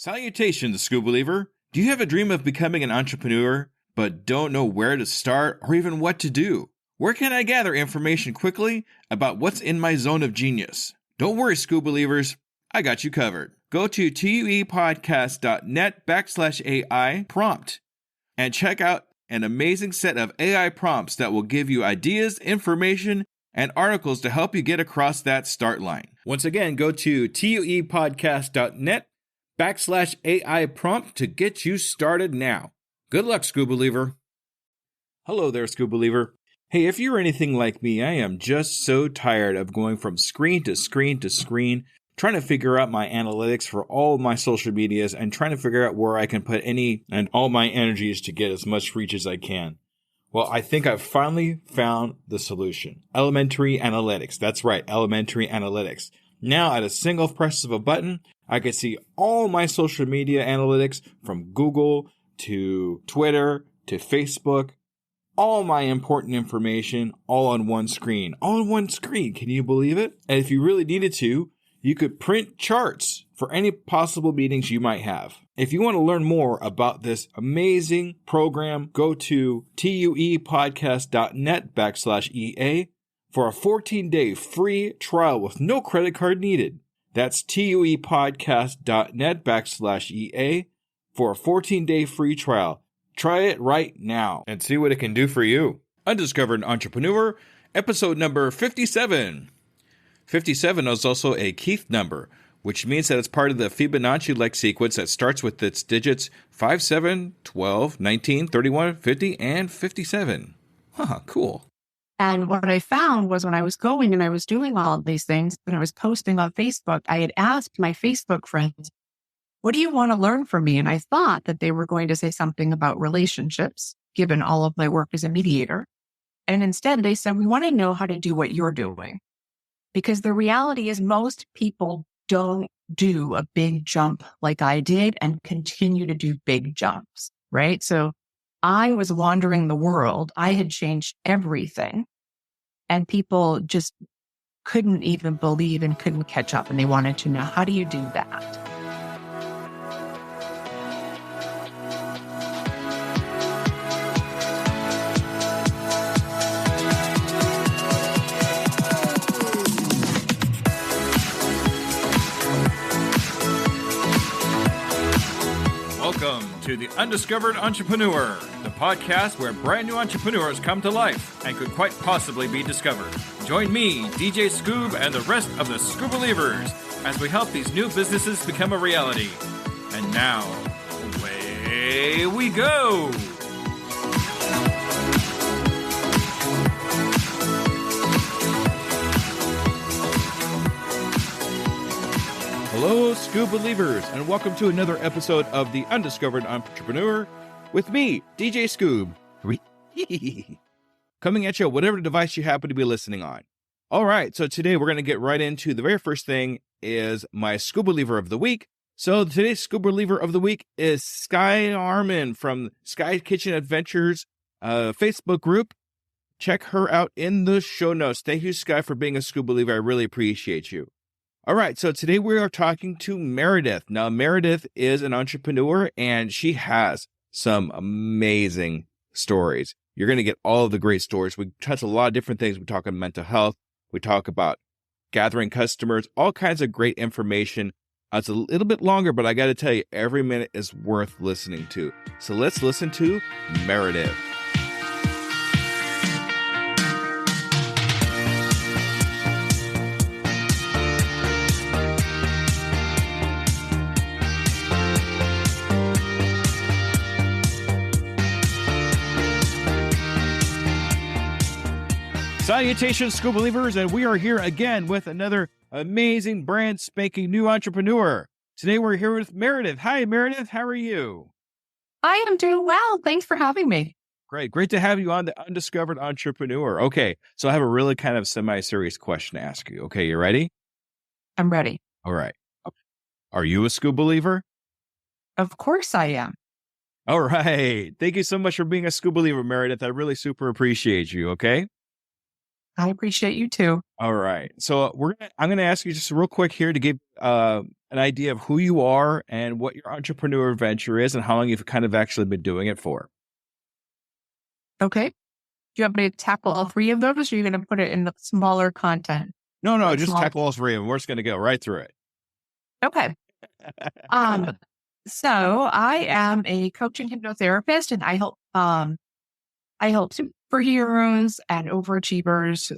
Salutations, School Believer! Do you have a dream of becoming an entrepreneur, but don't know where to start or even what to do? Where can I gather information quickly about what's in my zone of genius? Don't worry, School Believers, I got you covered. Go to tuepodcast.net/AI prompt and check out an amazing set of AI prompts that will give you ideas, information, and articles to help you get across that start line. Once again, go to tuepodcast.net/AI prompt to get you started now. Good luck, School Believer. Hello there, School Believer. Hey, if you're anything like me, I am just so tired of going from screen to screen to screen, trying to figure out my analytics for all of my social medias and trying to figure out where I can put any and all my energies to get as much reach as I can. Well, I think I've finally found the solution. Elementary analytics. That's right, elementary analytics. Now, at a single press of a button, I can see all my social media analytics from Google to Twitter to Facebook, all my important information all on one screen. All on one screen. Can you believe it? And if you really needed to, you could print charts for any possible meetings you might have. If you want to learn more about this amazing program, go to tuepodcast.net/EA for a 14-day free trial with no credit card needed. That's tuepodcast.net/EA for a 14-day free trial. Try it right now and see what it can do for you. Undiscovered Entrepreneur, episode number 57. 57 is also a Keith number, which means that it's part of the Fibonacci-like sequence that starts with its digits 5, 7, 12, 19, 31, 50, and 57. Cool. And what I found was when I was going and I was doing all of these things, when I was posting on Facebook, I had asked my Facebook friends, what do you want to learn from me? And I thought that they were going to say something about relationships, given all of my work as a mediator. And instead they said, we want to know how to do what you're doing. Because the reality is most people don't do a big jump like I did and continue to do big jumps, right? So I was wandering the world. I had changed everything. And people just couldn't even believe and couldn't catch up. And they wanted to know, how do you do that? Welcome to the Undiscovered Entrepreneur, the podcast where brand new entrepreneurs come to life and could quite possibly be discovered. Join me, DJ Scoob, and the rest of the Scoob Believers as we help these new businesses become a reality. And now, away we go! Hello, Scoob Believers, and welcome to another episode of The Undiscovered Entrepreneur with me, DJ Scoob. Coming at you on whatever device you happen to be listening on. All right, so today we're going to get right into the very first thing is my Scoob Believer of the Week. So today's Scoob Believer of the Week is Sky Armin from Sky Kitchen Adventures Facebook group. Check her out in the show notes. Thank you, Sky, for being a Scoob Believer. I really appreciate you. All right, so today we are talking to Meredith. Now, Meredith is an entrepreneur, and she has some amazing stories. You're going to get all of the great stories. We touch a lot of different things. We talk about mental health. We talk about gathering customers, all kinds of great information. It's a little bit longer, but I got to tell you, every minute is worth listening to. So let's listen to Meredith. Salutations, School Believers, and we are here again with another amazing, brand spanking new entrepreneur. Today we're here with Meredith. Hi, Meredith. How are you? I am doing well. Thanks for having me. Great to have you on the Undiscovered Entrepreneur. Okay, so I have a really kind of semi-serious question to ask you. Okay, you ready? I'm ready. All right. Are you a School Believer? Of course I am. All right. Thank you so much for being a School Believer, Meredith. I really super appreciate you, okay? I appreciate you too. All right. So I'm going to ask you just real quick here to give an idea of who you are and what your entrepreneur venture is and how long you've kind of actually been doing it for. Okay. Do you want me to tackle all three of those, or are you going to put it in the smaller content? No, Like just small. tackle all three of them. We're just going to go right through it. Okay. So I am a coach and hypnotherapist, and I help superheroes and overachievers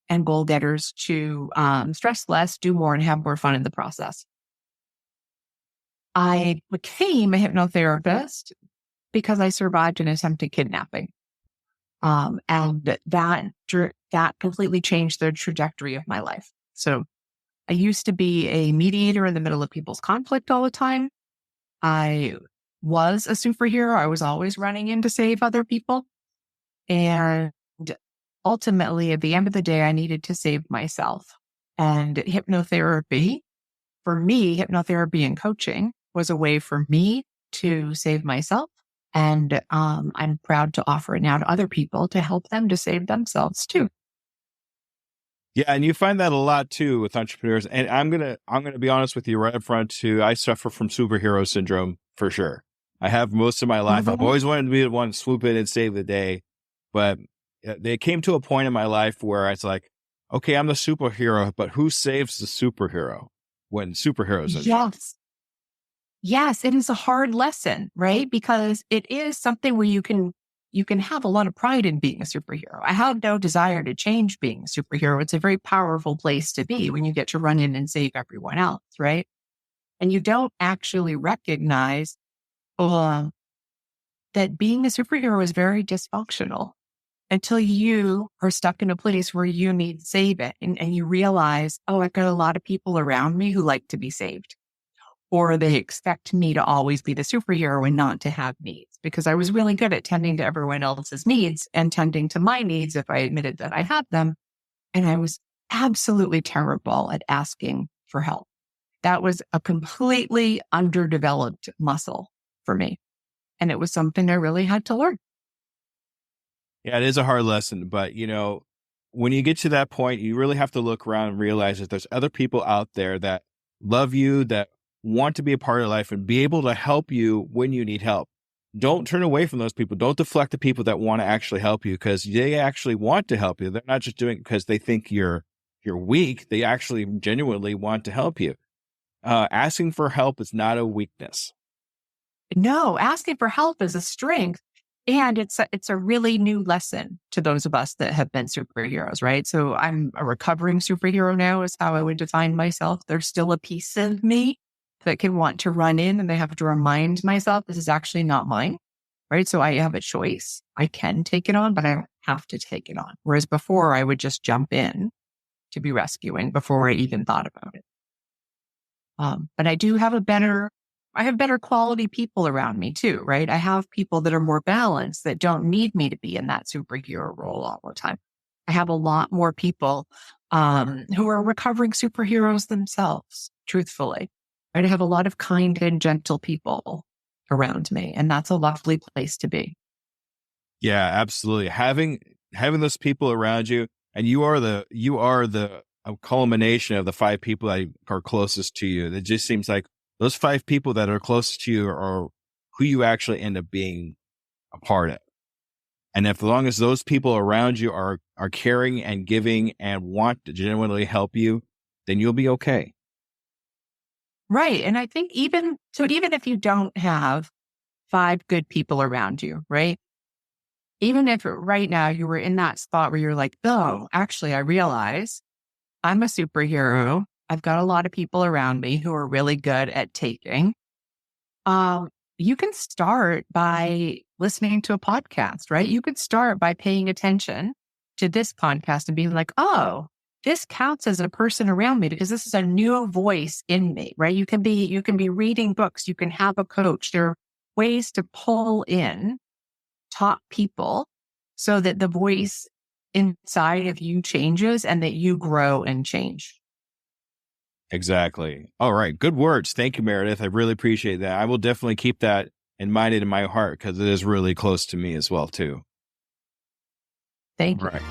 and goal getters to stress less, do more, and have more fun in the process. I became a hypnotherapist because I survived an attempted kidnapping. And that completely changed the trajectory of my life. So I used to be a mediator in the middle of people's conflict all the time. I was a superhero. I was always running in to save other people. And ultimately, at the end of the day, I needed to save myself. And hypnotherapy, for me, hypnotherapy and coaching was a way for me to save myself. And I'm proud to offer it now to other people to help them to save themselves too. Yeah, and you find that a lot too with entrepreneurs. And I'm gonna be honest with you right up front too. I suffer from superhero syndrome for sure. I have most of my life. I've always wanted to be the one to swoop in and save the day, but they came to a point in my life where it's like, okay, I'm the superhero, but who saves the superhero when superheroes? Yes, it is a hard lesson, right? Because it is something where you can have a lot of pride in being a superhero. I have no desire to change being a superhero. It's a very powerful place to be when you get to run in and save everyone else, right? And you don't actually recognize that being a superhero is very dysfunctional until you are stuck in a place where you need saving and you realize, oh, I've got a lot of people around me who like to be saved. Or they expect me to always be the superhero and not to have needs, because I was really good at tending to everyone else's needs and tending to my needs if I admitted that I had them. And I was absolutely terrible at asking for help. That was a completely underdeveloped muscle for me. And it was something I really had to learn. Yeah, it is a hard lesson, but when you get to that point, you really have to look around and realize that there's other people out there that love you, that want to be a part of your life and be able to help you when you need help. Don't turn away from those people. Don't deflect the people that want to actually help you, because they actually want to help you. They're not just doing it because they think you're weak. They actually genuinely want to help you. Asking for help is not a weakness. No, asking for help is a strength. And it's a really new lesson to those of us that have been superheroes, right? So I'm a recovering superhero now is how I would define myself. There's still a piece of me that can want to run in, and they have to remind myself this is actually not mine, right? So I have a choice. I can take it on, but I don't have to take it on. Whereas before I would just jump in to be rescuing before I even thought about it. But I do have better quality people around me too, right? I have people that are more balanced, that don't need me to be in that superhero role all the time. I have a lot more people who are recovering superheroes themselves, truthfully. Right? I have a lot of kind and gentle people around me, and that's a lovely place to be. Yeah, absolutely. Having those people around you, and you are the culmination of the 5 people that are closest to you. It just seems like those 5 people that are closest to you are who you actually end up being a part of. And if, as long as those people around you are caring and giving and want to genuinely help you, then you'll be okay. Right. And I think even if you don't have 5 good people around you, right? Even if right now you were in that spot where you're like, oh, actually, I realize I'm a superhero. I've got a lot of people around me who are really good at taking. You can start by listening to a podcast, right? You could start by paying attention to this podcast and being like, oh, this counts as a person around me because this is a new voice in me, right? You can be reading books. You can have a coach. There are ways to pull in top people so that the voice inside of you changes and that you grow and change. Exactly. All right. Good words. Thank you, Meredith. I really appreciate that. I will definitely keep that in mind and in my heart because it is really close to me as well, too. Thank you. Right.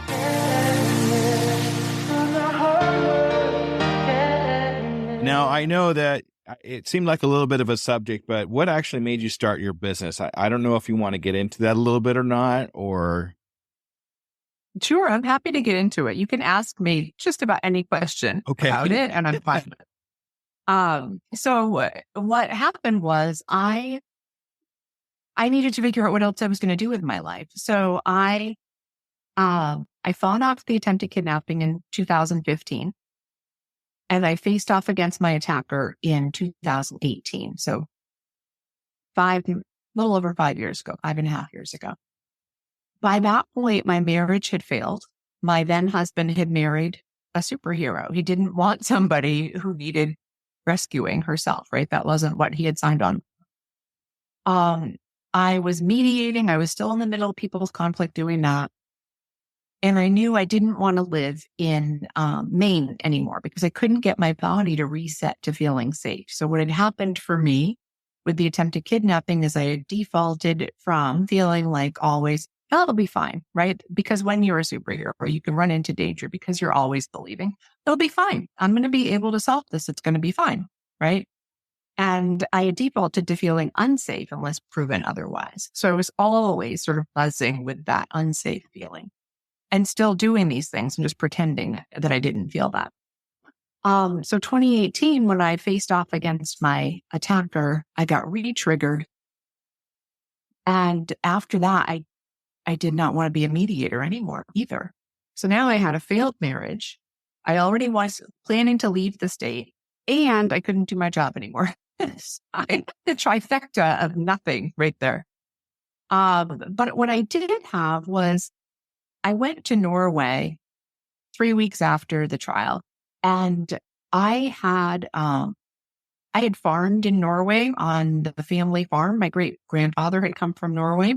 Now, I know that it seemed like a little bit of a subject, but what actually made you start your business? I don't know if you want to get into that a little bit or not, or... Sure, I'm happy to get into it. You can ask me just about any question about it, and I'm fine. So what happened was I needed to figure out what else I was going to do with my life. So I fought off the attempted kidnapping in 2015, and I faced off against my attacker in 2018. So little over 5 years ago, 5.5 years ago. By that point, my marriage had failed. My then husband had married a superhero. He didn't want somebody who needed rescuing herself, right? That wasn't what he had signed on. I was mediating. I was still in the middle of people's conflict doing that. And I knew I didn't want to live in Maine anymore because I couldn't get my body to reset to feeling safe. So what had happened for me with the attempted kidnapping is I had defaulted from feeling like always, oh, it'll be fine, right? Because when you're a superhero, you can run into danger because you're always believing it'll be fine. I'm going to be able to solve this. It's going to be fine, right? And I had defaulted to feeling unsafe unless proven otherwise. So I was always sort of buzzing with that unsafe feeling and still doing these things and just pretending that I didn't feel that. So 2018, when I faced off against my attacker, I got re-triggered. And after that, I did not want to be a mediator anymore either. So now I had a failed marriage. I already was planning to leave the state and I couldn't do my job anymore. The trifecta of nothing right there. But what I did have was I went to Norway 3 weeks after the trial, and I had farmed in Norway on the family farm. My great grandfather had come from Norway,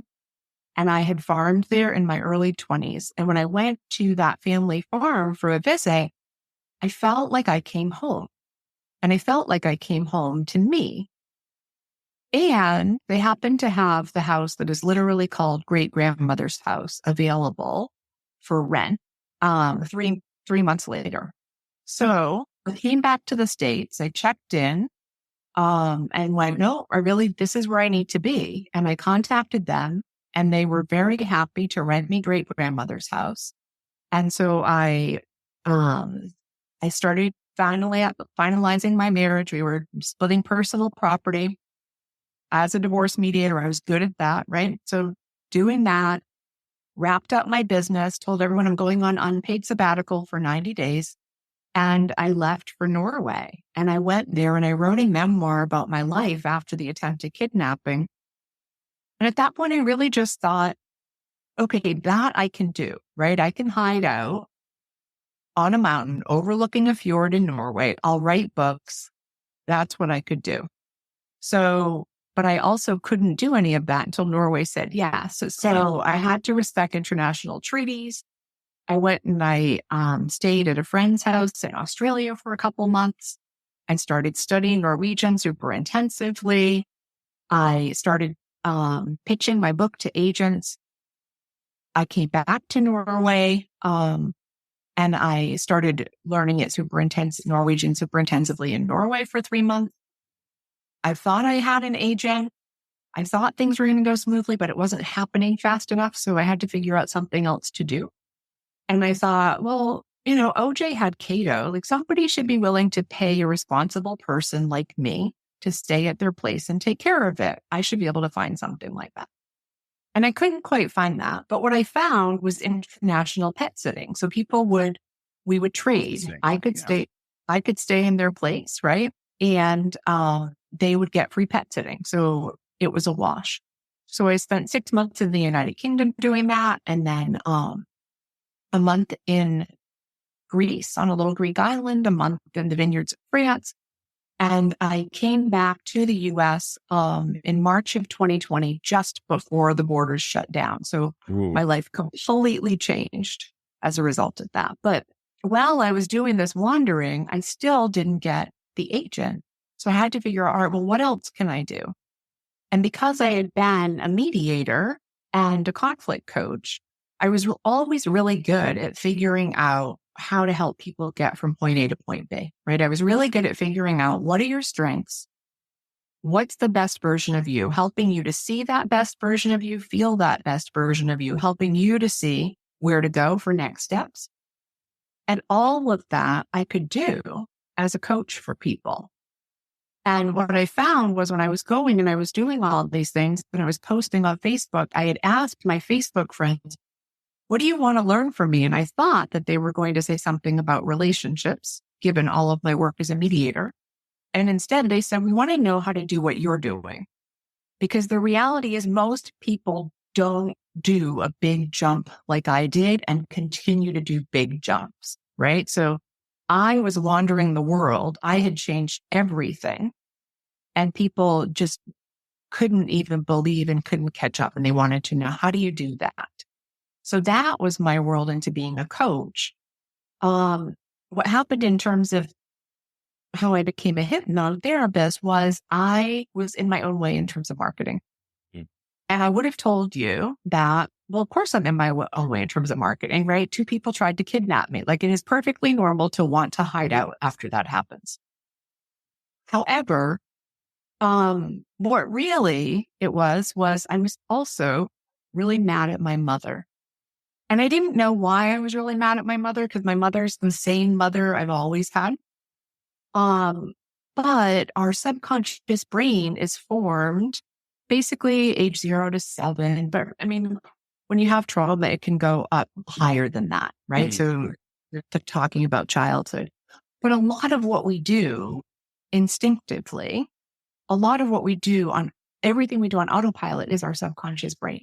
and I had farmed there in my early 20s. And when I went to that family farm for a visit, I felt like I came home, and I felt like I came home to me. And they happened to have the house that is literally called great grandmother's house available for rent 3 months later. So I came back to the States. I checked in and went, no, this is where I need to be. And I contacted them and they were very happy to rent me great grandmother's house. And so I started finalizing my marriage. We were splitting personal property. As a divorce mediator, I was good at that, right? So doing that, wrapped up my business, told everyone I'm going on unpaid sabbatical for 90 days. And I left for Norway. And I went there and I wrote a memoir about my life after the attempted kidnapping. And at that point, I really just thought, okay, that I can do, right? I can hide out on a mountain overlooking a fjord in Norway. I'll write books. That's what I could do. So, but I also couldn't do any of that until Norway said yes. So I had to respect international treaties. I went and I stayed at a friend's house in Australia for a couple months. I started studying Norwegian super intensively. I started pitching my book to agents. I came back to Norway and I started learning Norwegian super intensively in Norway for 3 months. I thought I had an agent. I thought things were going to go smoothly, but it wasn't happening fast enough. So I had to figure out something else to do. And I thought, well, OJ had Cato. Like somebody should be willing to pay a responsible person like me to stay at their place and take care of it. I should be able to find something like that. And I couldn't quite find that. But what I found was international pet sitting. So we would trade. I could stay in their place, right? And they would get free pet sitting. So it was a wash. So I spent 6 months in the United Kingdom doing that. And then a month in Greece on a little Greek island, a month in the vineyards of France. And I came back to the US in March of 2020, just before the borders shut down. So my life completely changed as a result of that. But while I was doing this wandering, I still didn't get the agent. So I had to figure out, all right, well, what else can I do? And because I had been a mediator and a conflict coach, I was always really good at figuring out how to help people get from point A to point B, right? I was really good at figuring out what are your strengths? What's the best version of you? Helping you to see that best version of you, feel that best version of you, helping you to see where to go for next steps. And all of that I could do as a coach for people. And what I found was when I was going and I was doing all of these things and I was posting on Facebook, I had asked my Facebook friends, what do you want to learn from me? And I thought that they were going to say something about relationships, given all of my work as a mediator. And instead they said, we want to know how to do what you're doing. Because the reality is most people don't do a big jump like I did and continue to do big jumps, right? So I was wandering the world. I had changed everything and people just couldn't even believe and couldn't catch up. And they wanted to know, how do you do that? So that was my world into being a coach. What happened in terms of how I became a hypnotherapist was I was in my own way in terms of marketing. Mm. And I would have told you that, well, of course I'm in my own way in terms of marketing, right? 2 people tried to kidnap me. Like it is perfectly normal to want to hide out after that happens. However, what really it was I was also really mad at my mother. And I didn't know why I was really mad at my mother because my mother's the same mother I've always had. But our subconscious brain is formed basically age 0 to 7. But I mean, when you have trauma, it can go up higher than that, right? Mm-hmm. So you're talking about childhood. But a lot of what we do instinctively, a lot of what we do on everything we do on autopilot is our subconscious brain.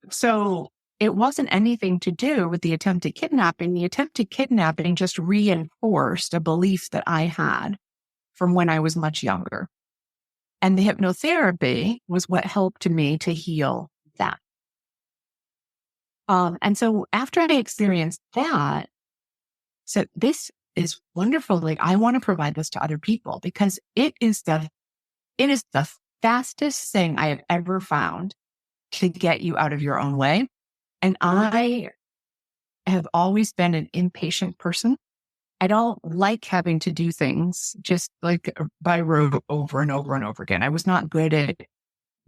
So it wasn't anything to do with the attempted kidnapping. The attempted kidnapping just reinforced a belief that I had from when I was much younger. And the hypnotherapy was what helped me to heal that. And so after I experienced that, so this is wonderful. Like I want to provide this to other people because it is the fastest thing I have ever found to get you out of your own way. And I have always been an impatient person. I don't like having to do things just like by rote over and over and over again. I was not good at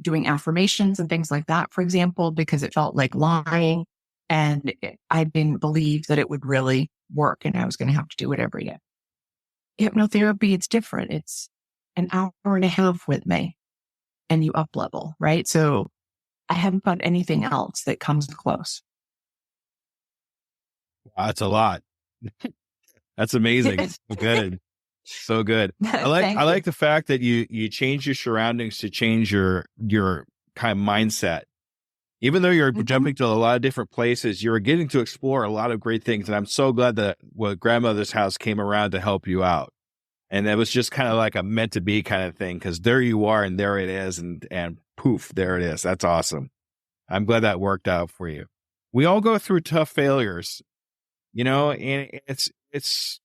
doing affirmations and things like that, for example, because it felt like lying. And I didn't believe that it would really work and I was going to have to do it every day. Hypnotherapy, it's different. It's an hour and a half with me and you up level, right? So I haven't found anything else that comes close. Wow, that's a lot. That's amazing. Good. So good. I like the fact that you change your surroundings to change your kind of mindset. Even though you're jumping to a lot of different places, you're getting to explore a lot of great things. And I'm so glad that grandmother's house came around to help you out. And that was just kind of like a meant to be kind of thing, because there you are and there it is. And poof, there it is. That's awesome. I'm glad that worked out for you. We all go through tough failures, and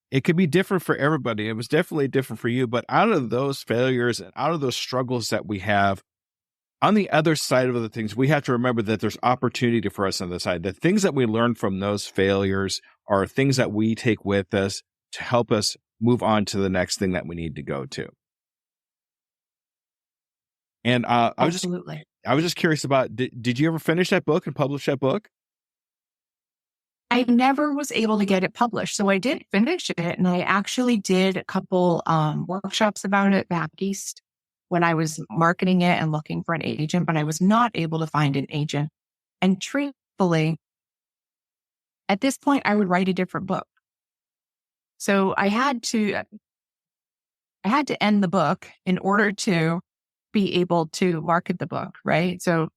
it could be different for everybody. It was definitely different for you, but out of those failures and out of those struggles that we have, on the other side of the things, we have to remember that there's opportunity for us on the side. The things that we learn from those failures are things that we take with us to help us move on to the next thing that we need to go to. And I was just curious about, did you ever finish that book and publish that book? I never was able to get it published. So I did finish it, and I actually did a couple workshops about it back east when I was marketing it and looking for an agent, but I was not able to find an agent. And truthfully, at this point, I would write a different book. So I had to end the book in order to be able to market the book, right? So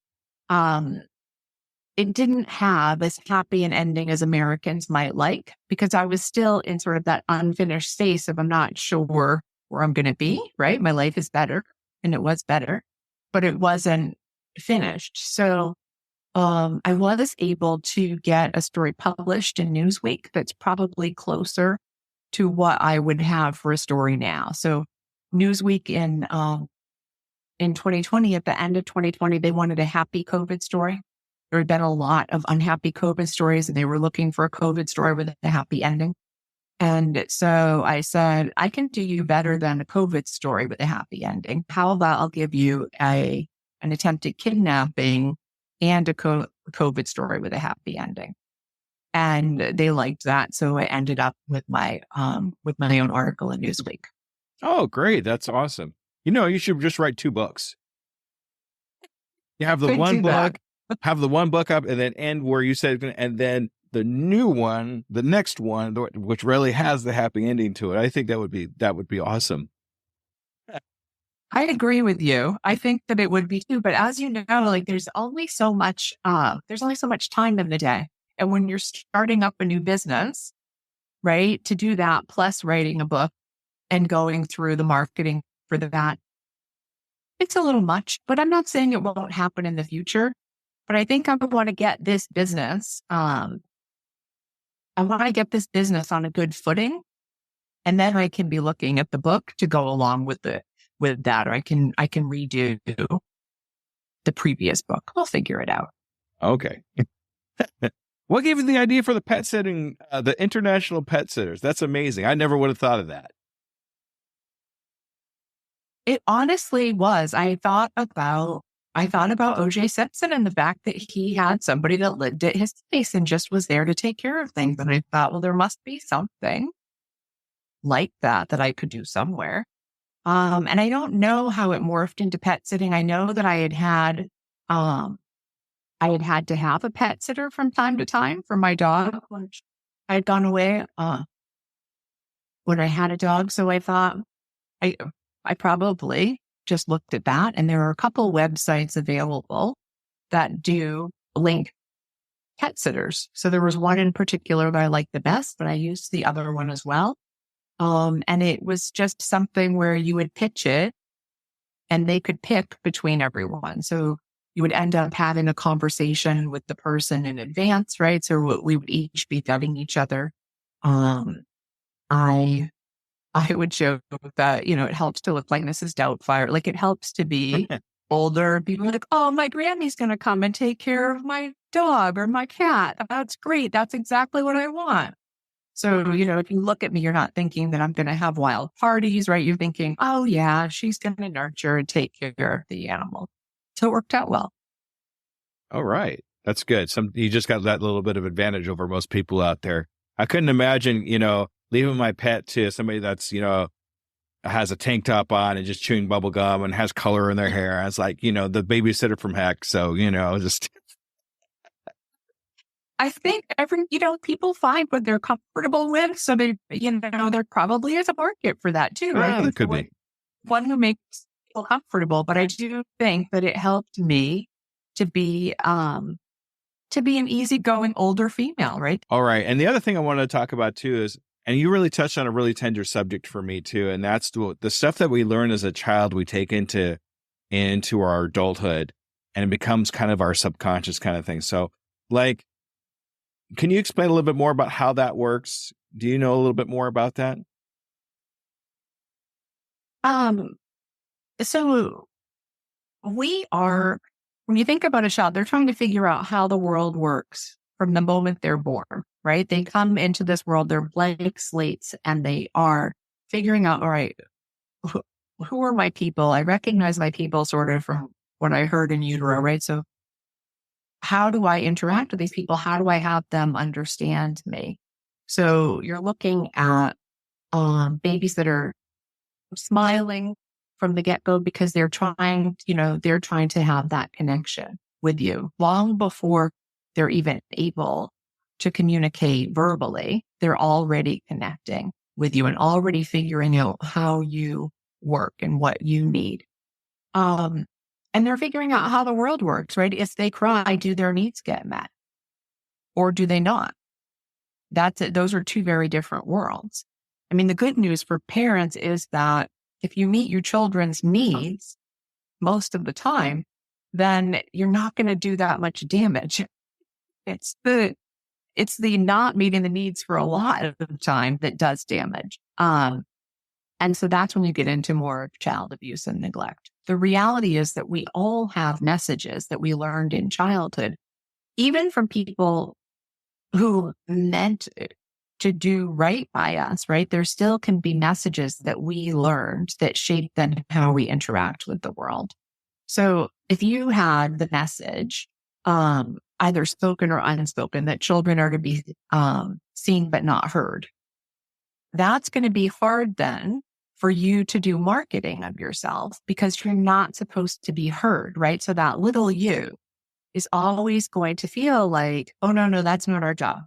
it didn't have as happy an ending as Americans might like, because I was still in sort of that unfinished space of I'm not sure where I'm going to be, right? My life is better, and it was better, but it wasn't finished. So I was able to get a story published in Newsweek that's probably closer to what I would have for a story now. So Newsweek in 2020, at the end of 2020, they wanted a happy COVID story. there had been a lot of unhappy COVID stories, and they were looking for a COVID story with a happy ending. And so I said, I can do you better than a COVID story with a happy ending. How about I'll give you an attempted kidnapping and a COVID story with a happy ending. And they liked that. So I ended up with my own article in Newsweek. Oh, great. That's awesome. You should just write 2 books. You have the one book, have the one book up, and then end where you said, and then the new one, the next one, which really has the happy ending to it. I think that would be awesome. I agree with you. I think that it would be too. But as you know, like there's only so much time in the day. And when you're starting up a new business, right, to do that, plus writing a book and going through the marketing for that, it's a little much, but I'm not saying it won't happen in the future. But I think I want to get this business, I want to get this business on a good footing, and then I can be looking at the book to go along with that, or I can redo the previous book. I'll figure it out. Okay. What gave you the idea for the pet sitting, the international pet sitters? That's amazing. I never would have thought of that. It honestly was. I thought about O.J. Simpson and the fact that he had somebody that lived at his place and just was there to take care of things. And I thought, well, there must be something like that I could do somewhere. And I don't know how it morphed into pet sitting. I know that I had to have a pet sitter from time to time for my dog when I had gone away when I had a dog. So I thought I probably just looked at that, and there are a couple websites available that do link pet sitters. So there was one in particular that I liked the best, but I used the other one as well. And it was just something where you would pitch it and they could pick between everyone. So you would end up having a conversation with the person in advance, right? So we would each be vetting each other. I would joke that, it helps to look like Mrs. Doubtfire. Like it helps to be older. People are like, oh, my Granny's going to come and take care of my dog or my cat. That's great. That's exactly what I want. So, if you look at me, you're not thinking that I'm going to have wild parties, right? You're thinking, oh yeah, she's going to nurture and take care of the animal. So it worked out well. All right. That's good. You just got that little bit of advantage over most people out there. I couldn't imagine, leaving my pet to somebody that's, has a tank top on and just chewing bubble gum and has color in their hair. It's like, the babysitter from heck. So, just. I think people find what they're comfortable with. So they, there probably is a market for that too, right? Yeah, there could be. One who makes people comfortable. But I do think that it helped me to be an easygoing older female, right? All right. And the other thing I wanted to talk about too is, and you really touched on a really tender subject for me too, and that's the stuff that we learn as a child we take into our adulthood, and it becomes kind of our subconscious kind of thing. So, like, can you explain a little bit more about how that works? Do you know a little bit more about that? So when you think about a child, they're trying to figure out how the world works from the moment they're born, right? They come into this world, they're blank slates, and they are figuring out, all right, who are my people? I recognize my people sort of from what I heard in utero, right? So how do I interact with these people? How do I have them understand me? So you're looking at babies that are smiling from the get-go because they're trying to have that connection with you long before they're even able to communicate verbally. They're already connecting with you and already figuring out how you work and what you need. And they're figuring out how the world works, right? If they cry, do their needs get met? Or do they not? That's it. Those are two very different worlds. I mean, the good news for parents is that if you meet your children's needs most of the time, then you're not going to do that much damage. It's the not meeting the needs for a lot of the time that does damage. And so that's when you get into more child abuse and neglect. The reality is that we all have messages that we learned in childhood even from people who meant to do right by us, right? There still can be messages that we learned that shape then how we interact with the world. So if you had the message, either spoken or unspoken, that children are to be seen but not heard, that's going to be hard then for you to do marketing of yourself because you're not supposed to be heard, right? So that little you is always going to feel like, oh, no, that's not our job,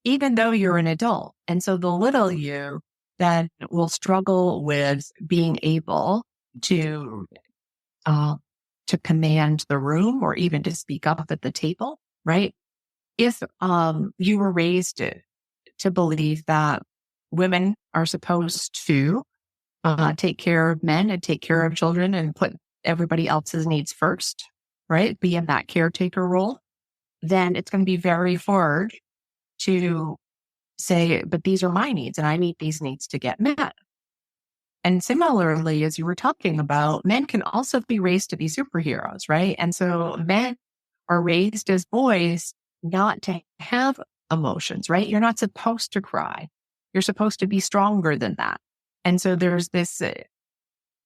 even though you're an adult. And so the little you then will struggle with being able to command the room or even to speak up at the table, right? If you were raised to believe that women are supposed to take care of men and take care of children and put everybody else's needs first, right? Be in that caretaker role, then it's going to be very hard to say, but these are my needs and I need these needs to get met. And similarly, as you were talking about, men can also be raised to be superheroes, right? And so men are raised as boys not to have emotions, right? You're not supposed to cry. You're supposed to be stronger than that. And so there's this,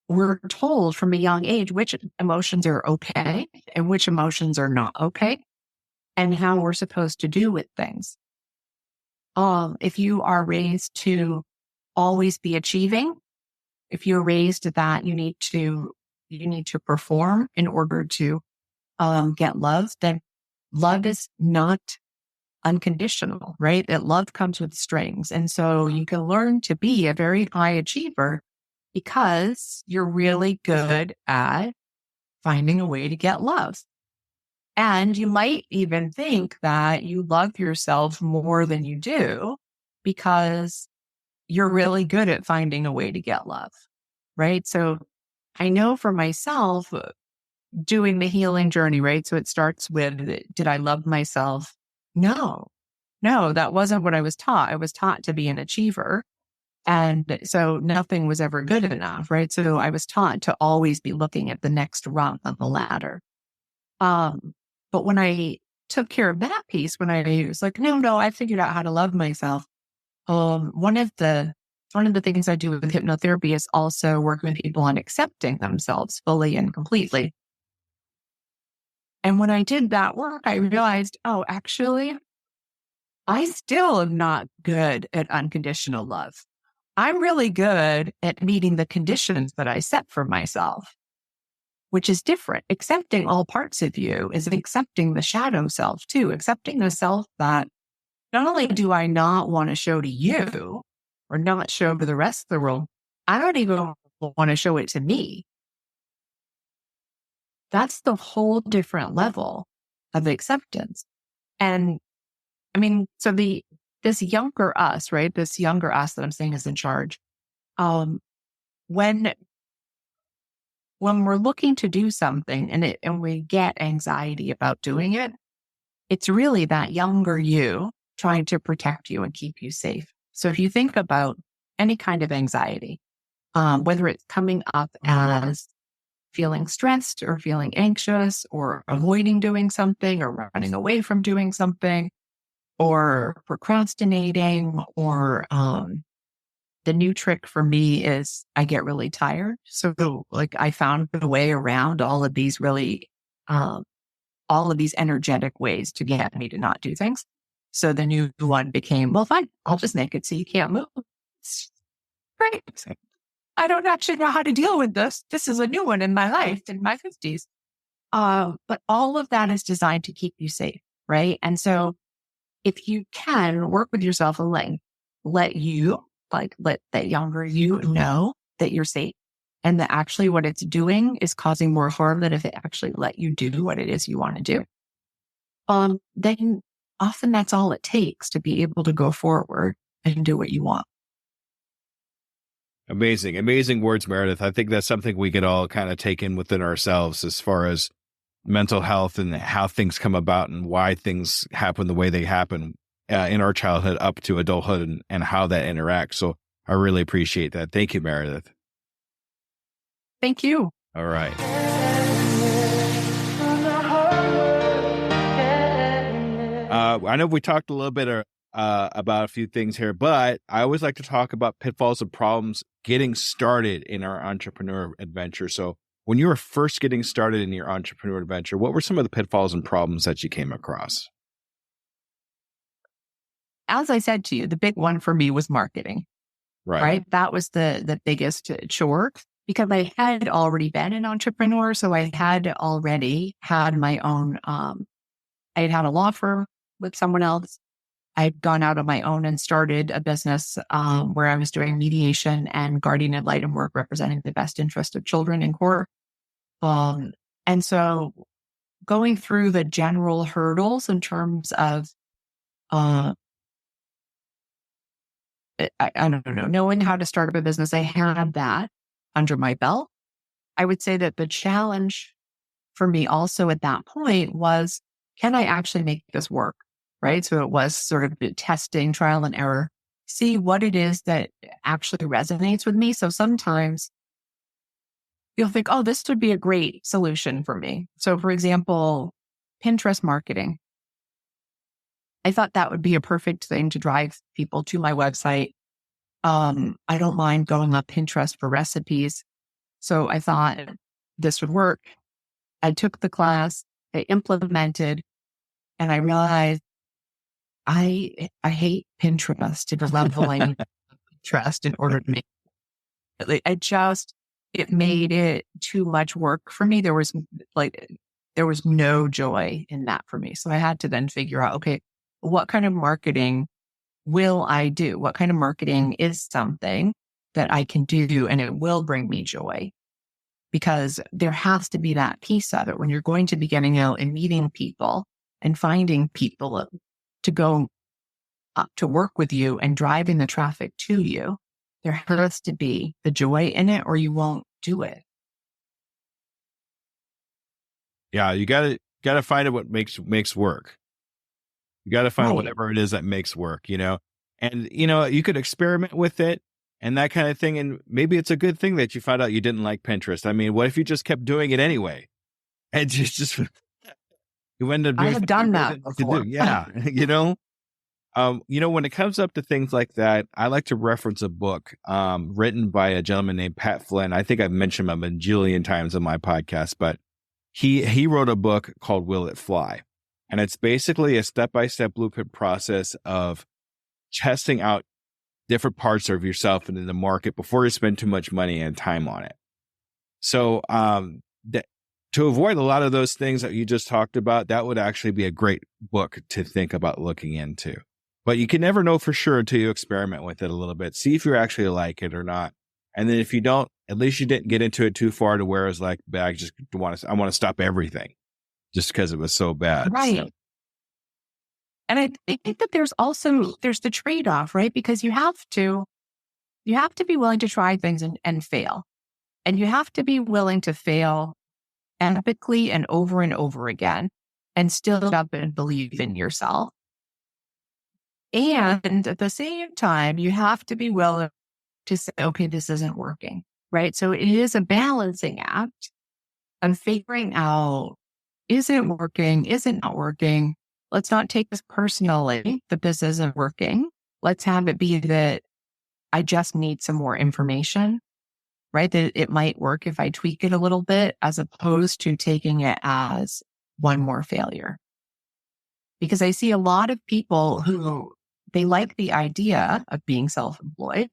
we're told from a young age which emotions are okay and which emotions are not okay and how we're supposed to do with things. If you are raised to always be achieving, if you're raised that you need to perform in order to get love, then love is not unconditional, right? That love comes with strings. And so you can learn to be a very high achiever because you're really good at finding a way to get love. And you might even think that you love yourself more than you do because you're really good at finding a way to get love, right? So I know for myself, doing the healing journey, right? So it starts with, did I love myself? No, that wasn't what I was taught. I was taught to be an achiever. And so nothing was ever good enough, right? So I was taught to always be looking at the next rung on the ladder. But when I took care of that piece, when I was like, no, I figured out how to love myself. One of the things I do with hypnotherapy is also working with people on accepting themselves fully and completely. And when I did that work, I realized, oh, actually, I still am not good at unconditional love. I'm really good at meeting the conditions that I set for myself, which is different. Accepting all parts of you is accepting the shadow self too, accepting the self that not only do I not want to show to you or not show to the rest of the world, I don't even want to show it to me. That's the whole different level of acceptance. And I mean, so this younger us, right? This younger us that I'm saying is in charge. When we're looking to do something and we get anxiety about doing it, it's really that younger you trying to protect you and keep you safe. So if you think about any kind of anxiety, whether it's coming up as feeling stressed or feeling anxious or avoiding doing something or running away from doing something or procrastinating or the new trick for me is I get really tired. So like I found a way around all of these really, all of these energetic ways to get me to not do things. So the new one became, well, fine, I'll just make it so you can't move. It's great. I don't actually know how to deal with this. This is a new one in my life, in my 50s. But all of that is designed to keep you safe, right? And so if you can work with yourself and let that younger you know that you're safe and that actually what it's doing is causing more harm than if it actually let you do what it is you want to do. Then often that's all it takes to be able to go forward and do what you want. Amazing words, Meredith. I think that's something we could all kind of take in within ourselves as far as mental health and how things come about and why things happen the way they happen in our childhood up to adulthood and how that interacts. So I really appreciate that. Thank you, Meredith. Thank you. All right. I know we talked a little bit about a few things here, but I always like to talk about pitfalls and problems getting started in our entrepreneur adventure. So when you were first getting started in your entrepreneur adventure, what were some of the pitfalls and problems that you came across? As I said to you, the big one for me was marketing, right? That was the biggest chore because I had already been an entrepreneur. So I had already had my own, I had had a law firm with someone else. I'd gone out on my own and started a business where I was doing mediation and guardian ad litem work representing the best interest of children in court. And so going through the general hurdles in terms of, I don't know, knowing how to start up a business, I had that under my belt. I would say that the challenge for me also at that point was, can I actually make this work? Right. So it was sort of testing, trial and error, see what it is that actually resonates with me. So sometimes you'll think, oh, this would be a great solution for me. So for example, Pinterest marketing. I thought that would be a perfect thing to drive people to my website. I don't mind going on Pinterest for recipes. So I thought this would work. I took the class, I implemented, and I realized I hate Pinterest to the level I need Pinterest in order to make it. It made it too much work for me. There was no joy in that for me. So I had to then figure out, okay, what kind of marketing will I do? What kind of marketing is something that I can do and it will bring me joy? Because there has to be that piece of it when you're going to be getting out and meeting people and finding people to go up to work with you and driving the traffic to you. There has to be the joy in it or you won't do it. Yeah, you gotta find out what makes work. You got to find whatever it is that makes work, and, you could experiment with it and that kind of thing. And maybe it's a good thing that you found out you didn't like Pinterest. I mean, what if you just kept doing it anyway? And just you end up doing I have done that before. Yeah. When it comes up to things like that, I like to reference a book written by a gentleman named Pat Flynn. I think I've mentioned him a bajillion times on my podcast, but he wrote a book called Will It Fly? And it's basically a step-by-step blueprint process of testing out different parts of yourself and in the market before you spend too much money and time on it. So to avoid a lot of those things that you just talked about, that would actually be a great book to think about looking into. But you can never know for sure until you experiment with it a little bit. See if you actually like it or not. And then if you don't, at least you didn't get into it too far to where it's like, I want to stop everything. Just because it was so bad. Right. So. And I think that there's the trade-off, right? Because you have to be willing to try things and fail. And you have to be willing to fail epically and over again and still up and believe in yourself. And at the same time, you have to be willing to say, okay, this isn't working, right? So it is a balancing act of figuring out, is it working? Is it not working? Let's not take this personally that this isn't working. Let's have it be that I just need some more information, right? That it might work if I tweak it a little bit, as opposed to taking it as one more failure. Because I see a lot of people who they like the idea of being self-employed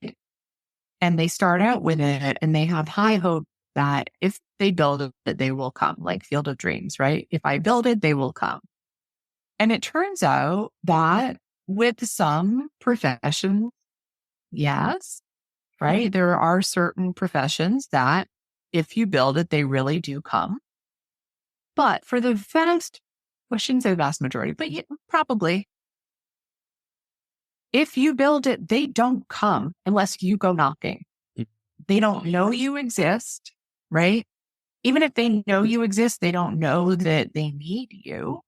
and they start out with it and they have high hope that if they build it, that they will come, like Field of Dreams, right? If I build it, they will come. And it turns out that with some professions, yes, right? There are certain professions that if you build it, they really do come. But for the vast, I shouldn't say the vast majority, but probably, if you build it, they don't come unless you go knocking. They don't know you exist, right? Even if they know you exist, they don't know that they need you.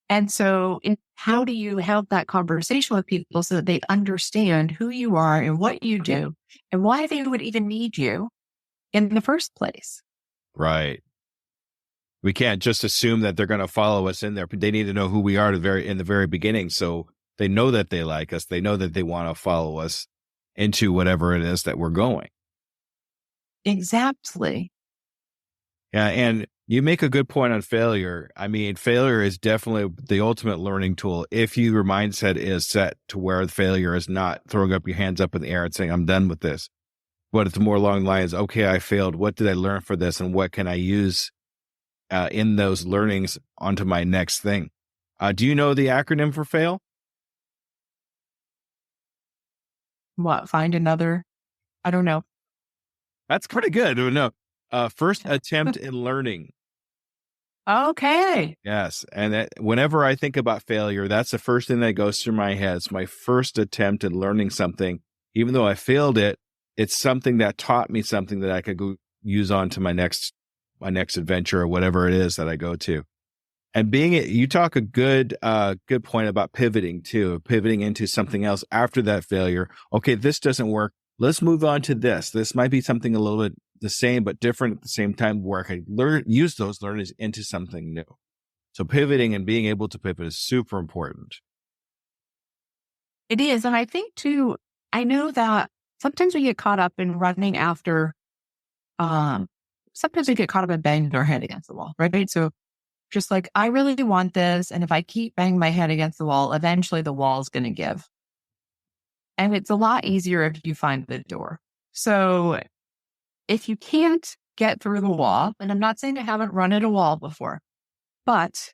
And so how do you have that conversation with people so that they understand who you are and what you do and why they would even need you in the first place? Right. We can't just assume that they're going to follow us in there. They need to know who we are in the very beginning. So they know that they like us. They know that they want to follow us into whatever it is that we're going. Exactly. Yeah. And you make a good point on failure. I mean, failure is definitely the ultimate learning tool. If your mindset is set to where the failure is not throwing up your hands up in the air and saying, I'm done with this. But it's more along the lines, okay, I failed. What did I learn for this? And what can I use in those learnings onto my next thing? Do you know the acronym for fail? What? Find another? I don't know. That's pretty good. No, first attempt in learning. Okay. Yes. And whenever I think about failure, that's the first thing that goes through my head. It's my first attempt in learning something. Even though I failed it, it's something that taught me something that I could go use on to my next adventure or whatever it is that I go to. And you talk a good point about pivoting into something else after that failure. Okay, this doesn't work. Let's move on to this. This might be something a little bit the same, but different at the same time, where I can use those learnings into something new. So pivoting and being able to pivot is super important. It is. And I think too, I know that sometimes we get caught up in running after, sometimes we get caught up in banging our head against the wall, right? So just like, I really want this. And if I keep banging my head against the wall, eventually the wall's going to give. And it's a lot easier if you find the door. So if you can't get through the wall, and I'm not saying I haven't run at a wall before, but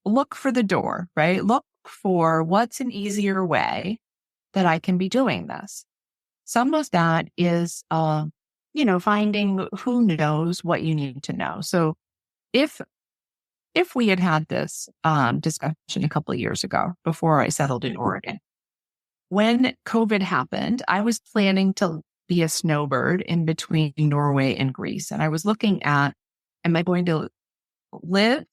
look for the door, right? Look for what's an easier way that I can be doing this. Some of that is, finding who knows what you need to know. So if we had this discussion a couple of years ago before I settled in Oregon, when COVID happened, I was planning to be a snowbird in between Norway and Greece. And I was looking at, am I going to live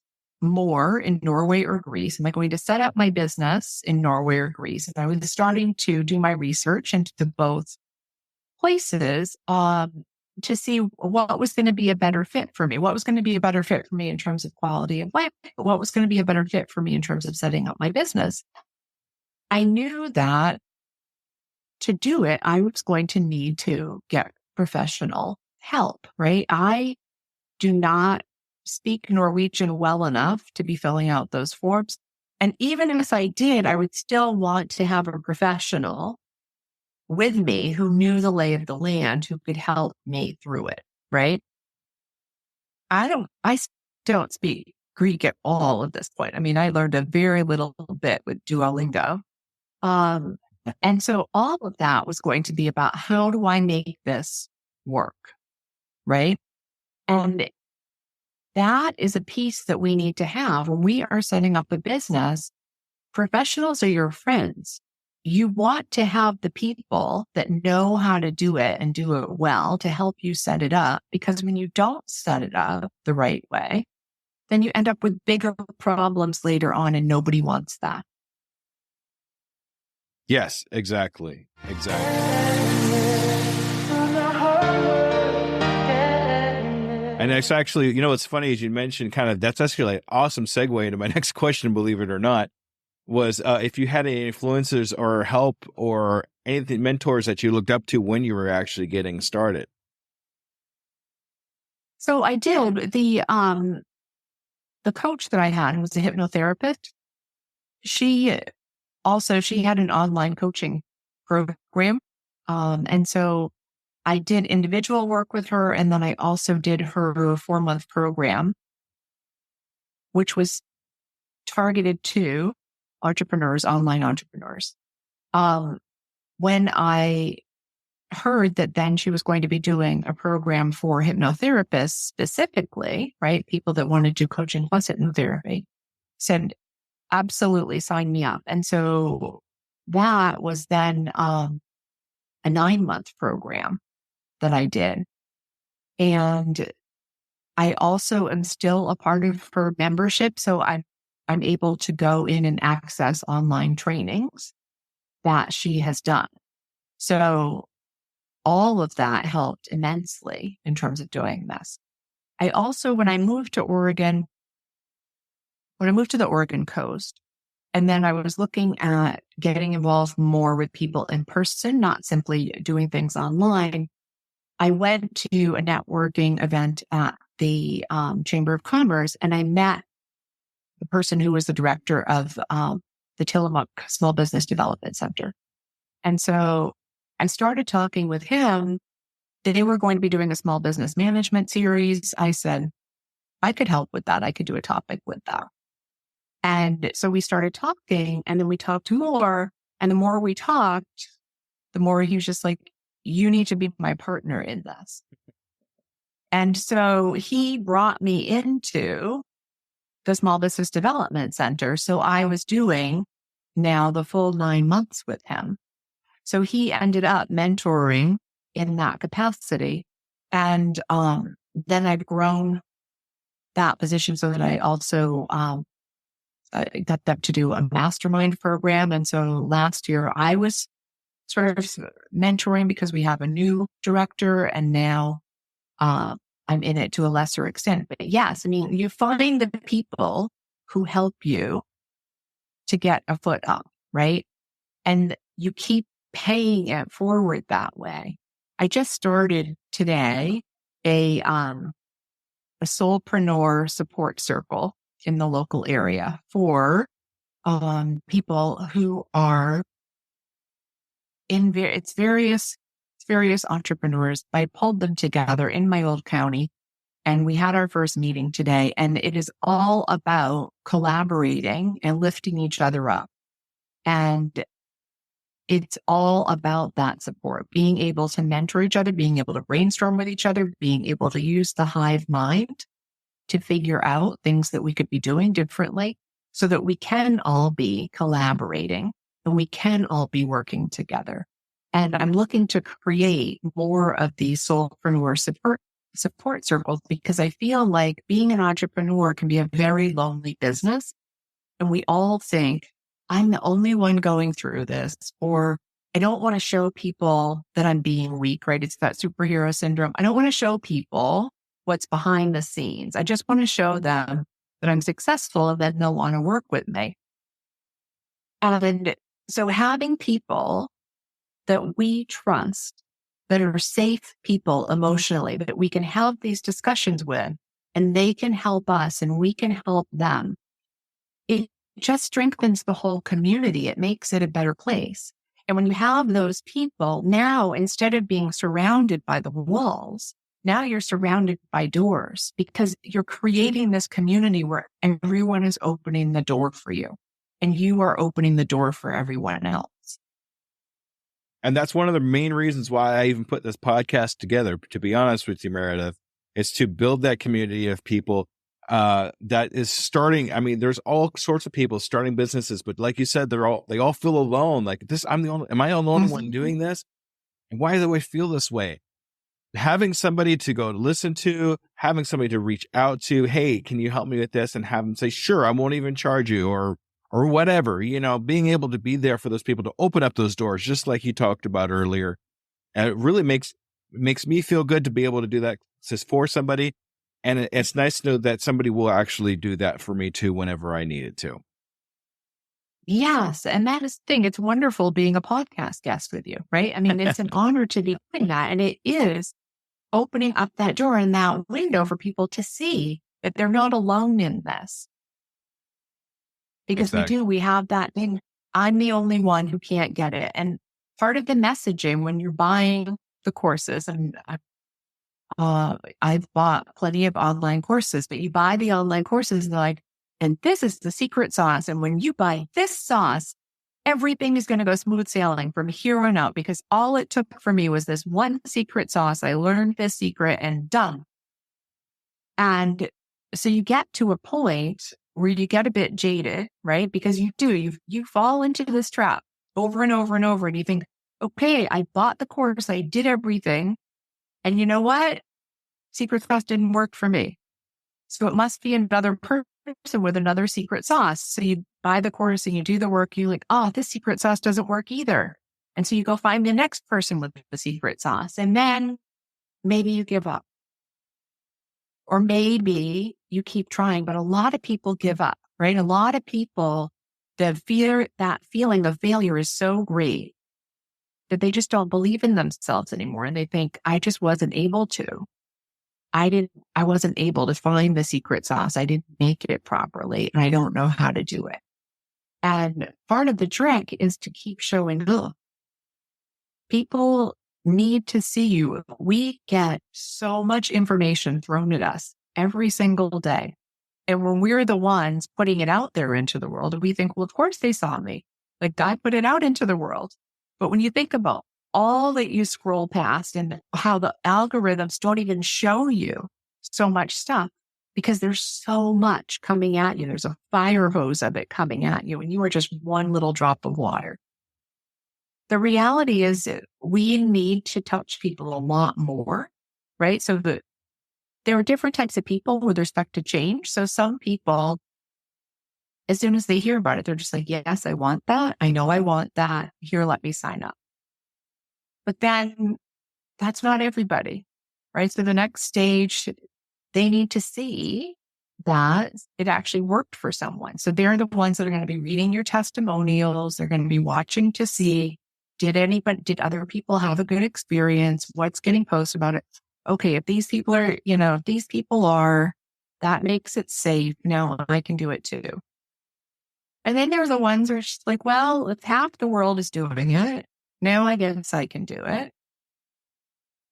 more in Norway or Greece? Am I going to set up my business in Norway or Greece? And I was starting to do my research into both places to see what was going to be a better fit for me. What was going to be a better fit for me in terms of quality of life? What was going to be a better fit for me in terms of setting up my business? I knew that to do it, I was going to need to get professional help, right? I do not speak Norwegian well enough to be filling out those forms. And even if I did, I would still want to have a professional with me who knew the lay of the land, who could help me through it, right? I don't speak Greek at all at this point. I mean, I learned a very little bit with Duolingo. And so all of that was going to be about, how do I make this work? Right. And that is a piece that we need to have when we are setting up a business. Professionals are your friends. You want to have the people that know how to do it and do it well to help you set it up. Because when you don't set it up the right way, then you end up with bigger problems later on, and nobody wants that. Yes, exactly. And it's actually, what's funny is you mentioned that's actually an awesome segue into my next question, believe it or not, was if you had any influencers or help or anything, mentors that you looked up to when you were actually getting started. So I did. The coach that I had was a hypnotherapist. She had an online coaching program. And so I did individual work with her. And then I also did her 4-month program, which was targeted to online entrepreneurs. When I heard that then she was going to be doing a program for hypnotherapists specifically, right? People that wanted to do coaching plus hypnotherapy, said, absolutely sign me up. And so that was then a 9-month program that I did. And I also am still a part of her membership. So I'm able to go in and access online trainings that she has done. So all of that helped immensely in terms of doing this. I also, when I moved to Oregon, when I moved to the Oregon coast, and then I was looking at getting involved more with people in person, not simply doing things online. I went to a networking event at the Chamber of Commerce, and I met the person who was the director of the Tillamook Small Business Development Center. And so I started talking with him. They were going to be doing a small business management series. I said, I could help with that. I could do a topic with that. And so we started talking, and then we talked more. And the more we talked, the more he was just like, you need to be my partner in this. And so he brought me into the Small Business Development Center. So I was doing now the full 9 months with him. So he ended up mentoring in that capacity. And then I've grown that position so that I also got them to do a mastermind program. And so last year I was sort of mentoring because we have a new director, and now I'm in it to a lesser extent. But yes, I mean, you find the people who help you to get a foot up, right? And you keep paying it forward that way. I just started today a soulpreneur support circle in the local area for people who are in various entrepreneurs. I pulled them together in my old county, and we had our first meeting today, and it is all about collaborating and lifting each other up. And it's all about that support, being able to mentor each other, being able to brainstorm with each other, being able to use the hive mind to figure out things that we could be doing differently so that we can all be collaborating and we can all be working together. And I'm looking to create more of these soulpreneur support circles, because I feel like being an entrepreneur can be a very lonely business. And we all think, I'm the only one going through this, or I don't want to show people that I'm being weak, right? It's that superhero syndrome. I don't want to show people what's behind the scenes. I just want to show them that I'm successful, and then they'll want to work with me. And so having people that we trust, that are safe people emotionally, that we can have these discussions with, and they can help us and we can help them, it just strengthens the whole community. It makes it a better place. And when you have those people, now instead of being surrounded by the walls, now you're surrounded by doors, because you're creating this community where everyone is opening the door for you, and you are opening the door for everyone else. And that's one of the main reasons why I even put this podcast together, to be honest with you, Meredith, is to build that community of people that is starting. I mean, there's all sorts of people starting businesses, but like you said, they all feel alone. Like this, am I the only one doing this? And why do I feel this way? Having somebody to go to listen to, having somebody to reach out to, hey, can you help me with this? And have them say, sure, I won't even charge you, or whatever, being able to be there for those people to open up those doors, just like you talked about earlier. And it really makes me feel good to be able to do that for somebody. And it's nice to know that somebody will actually do that for me too, whenever I need it to. Yes. And that is the thing. It's wonderful being a podcast guest with you, right? I mean, it's an honor to be doing that. And it is opening up that door and that window for people to see that they're not alone in this. Because Exactly. we have that thing. I'm the only one who can't get it. And part of the messaging when you're buying the courses, and I've bought plenty of online courses, but you buy the online courses and like, and this is the secret sauce. And when you buy this sauce, everything is going to go smooth sailing from here on out, because all it took for me was this one secret sauce. I learned this secret and done. And so you get to a point where you get a bit jaded, right? Because you fall into this trap over and over and over. And you think, okay, I bought the course, I did everything. And you know what? Secret sauce didn't work for me. So it must be another person with another secret sauce. So you buy the course and you do the work. You're like, oh, this secret sauce doesn't work either. And so you go find the next person with the secret sauce. And then maybe you give up. Or maybe you keep trying, but a lot of people give up, right? A lot of people, that feeling of failure is so great that they just don't believe in themselves anymore. And they think, I just wasn't able to. I wasn't able to find the secret sauce. I didn't make it properly, and I don't know how to do it. And part of the trick is to keep showing up. People need to see you. We get so much information thrown at us every single day. And when we're the ones putting it out there into the world, we think, well, of course they saw me. Like, I put it out into the world. But when you think about all that you scroll past and how the algorithms don't even show you so much stuff, because there's so much coming at you. There's a fire hose of it coming at you, and you are just one little drop of water. The reality is that we need to touch people a lot more, right? So there are different types of people with respect to change. So some people, as soon as they hear about it, they're just like, yes, I want that. I know I want that. Here, let me sign up. But then that's not everybody, right? So the next stage, they need to see that it actually worked for someone. So they're the ones that are going to be reading your testimonials. They're going to be watching to see, did other people have a good experience? What's getting posted about it? Okay, if these people are, that makes it safe. Now I can do it too. And then there's the ones who are just like, well, if half the world is doing it, now I guess I can do it.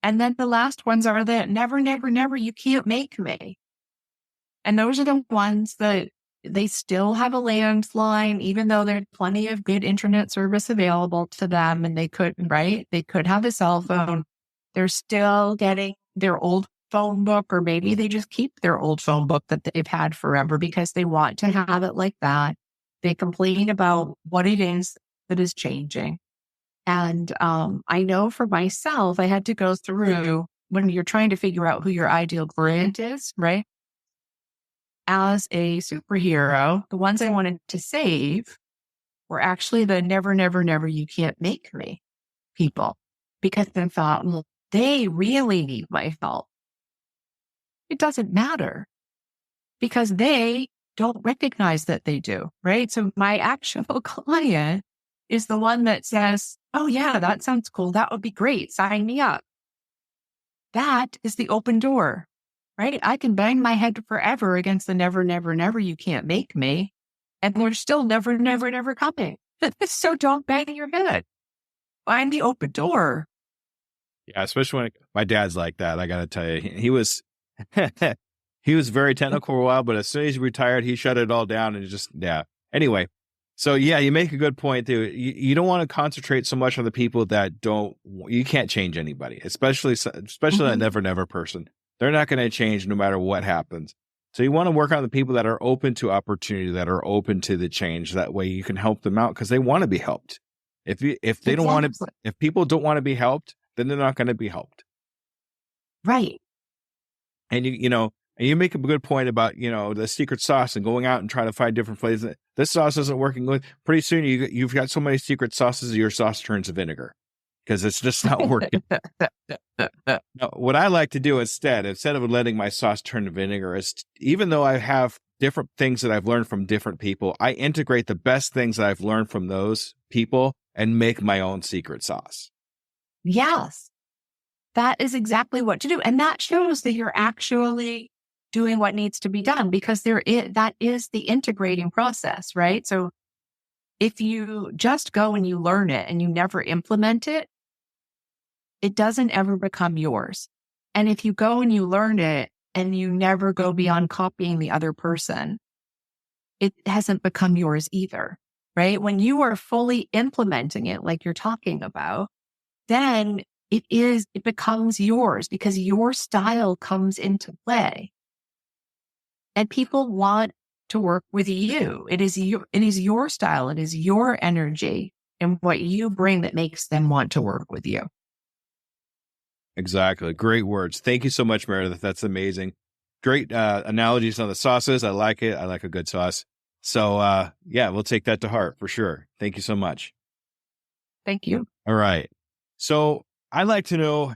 And then the last ones are that never, never, never, you can't make me. And those are the ones that they still have a landline, even though there's plenty of good internet service available to them. And they could have a cell phone. They're still getting their old phone book, or maybe they just keep their old phone book that they've had forever because they want to have it like that. They complain about what it is that is changing. And I know for myself, I had to go through, when you're trying to figure out who your ideal client is, right? As a superhero, the ones I wanted to save were actually the never, never, never, you can't make me people. Because I thought, well, they really need my help. It doesn't matter because they don't recognize that they do, right? So my actual client is the one that says, oh yeah, that sounds cool. That would be great. Sign me up. That is the open door, right? I can bang my head forever against the never, never, never, you can't make me. And they're still never, never, never coming. So don't bang your head. Find the open door. Yeah, especially when my dad's like that. I got to tell you, he was he was very technical for a while, but as soon as he retired, he shut it all down and just, yeah. Anyway, so yeah, you make a good point too. You don't want to concentrate so much on the people that you can't change anybody, especially that never, never person. They're not going to change no matter what happens. So you want to work on the people that are open to opportunity, that are open to the change. That way you can help them out because they want to be helped. If they don't want to, if people don't want to be helped, then they're not going to be helped. Right. And you make a good point about, the secret sauce and going out and trying to find different flavors. This sauce isn't working good. Pretty soon you've got so many secret sauces, your sauce turns to vinegar because it's just not working. Now, what I like to do instead of letting my sauce turn to vinegar is, even though I have different things that I've learned from different people, I integrate the best things that I've learned from those people and make my own secret sauce. Yes, that is exactly what to do. And that shows that you're actually doing what needs to be done, because that is the integrating process, right? So if you just go and you learn it and you never implement it, it doesn't ever become yours. And if you go and you learn it and you never go beyond copying the other person, it hasn't become yours either, right? When you are fully implementing it, like you're talking about, then it becomes yours because your style comes into play. And people want to work with you. It is your style. It is your energy and what you bring that makes them want to work with you. Exactly. Great words. Thank you so much, Meredith. That's amazing. Great analogies on the sauces. I like it. I like a good sauce. So yeah, we'll take that to heart for sure. Thank you so much. Thank you. All right. So I'd like to know,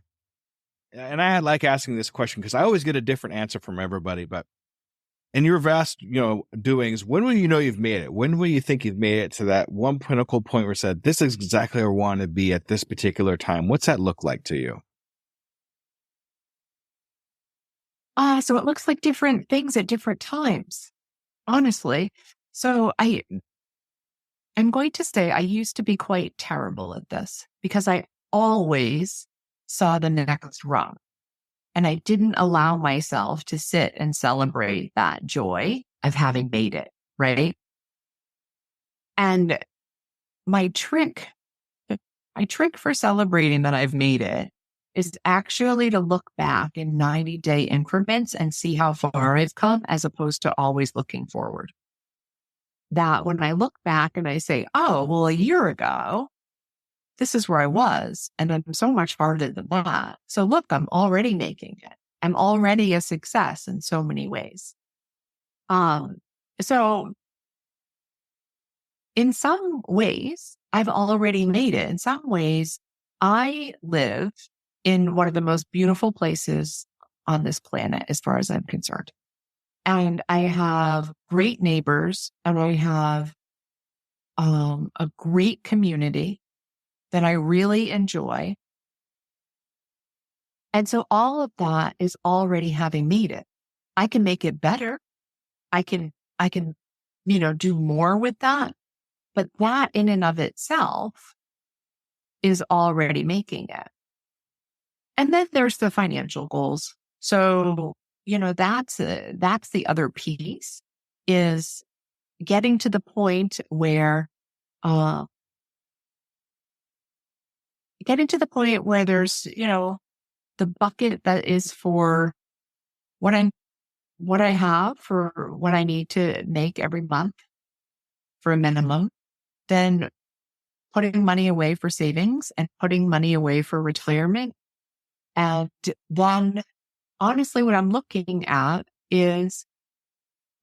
and I like asking this question because I always get a different answer from everybody, but in your vast, doings, when will you know you've made it? When will you think you've made it to that one pinnacle point where you said, this is exactly where I want to be at this particular time? What's that look like to you? So it looks like different things at different times, honestly. So I'm going to say I used to be quite terrible at this because I always saw the next rung. And I didn't allow myself to sit and celebrate that joy of having made it, right? And my trick for celebrating that I've made it is actually to look back in 90-day increments and see how far I've come as opposed to always looking forward. That when I look back and I say, oh, well, a year ago, this is where I was, and I'm so much farther than that. So look, I'm already making it. I'm already a success in so many ways. So in some ways, I've already made it. In some ways, I live in one of the most beautiful places on this planet, as far as I'm concerned. And I have great neighbors, and I have a great community that I really enjoy. And so all of that is already having made it. I can make it better. I can, do more with that. But that in and of itself is already making it. And then there's the financial goals. So, that's the other piece, is getting to the point where, there's, the bucket that is for what I have for what I need to make every month for a minimum, then putting money away for savings and putting money away for retirement. And then honestly, what I'm looking at is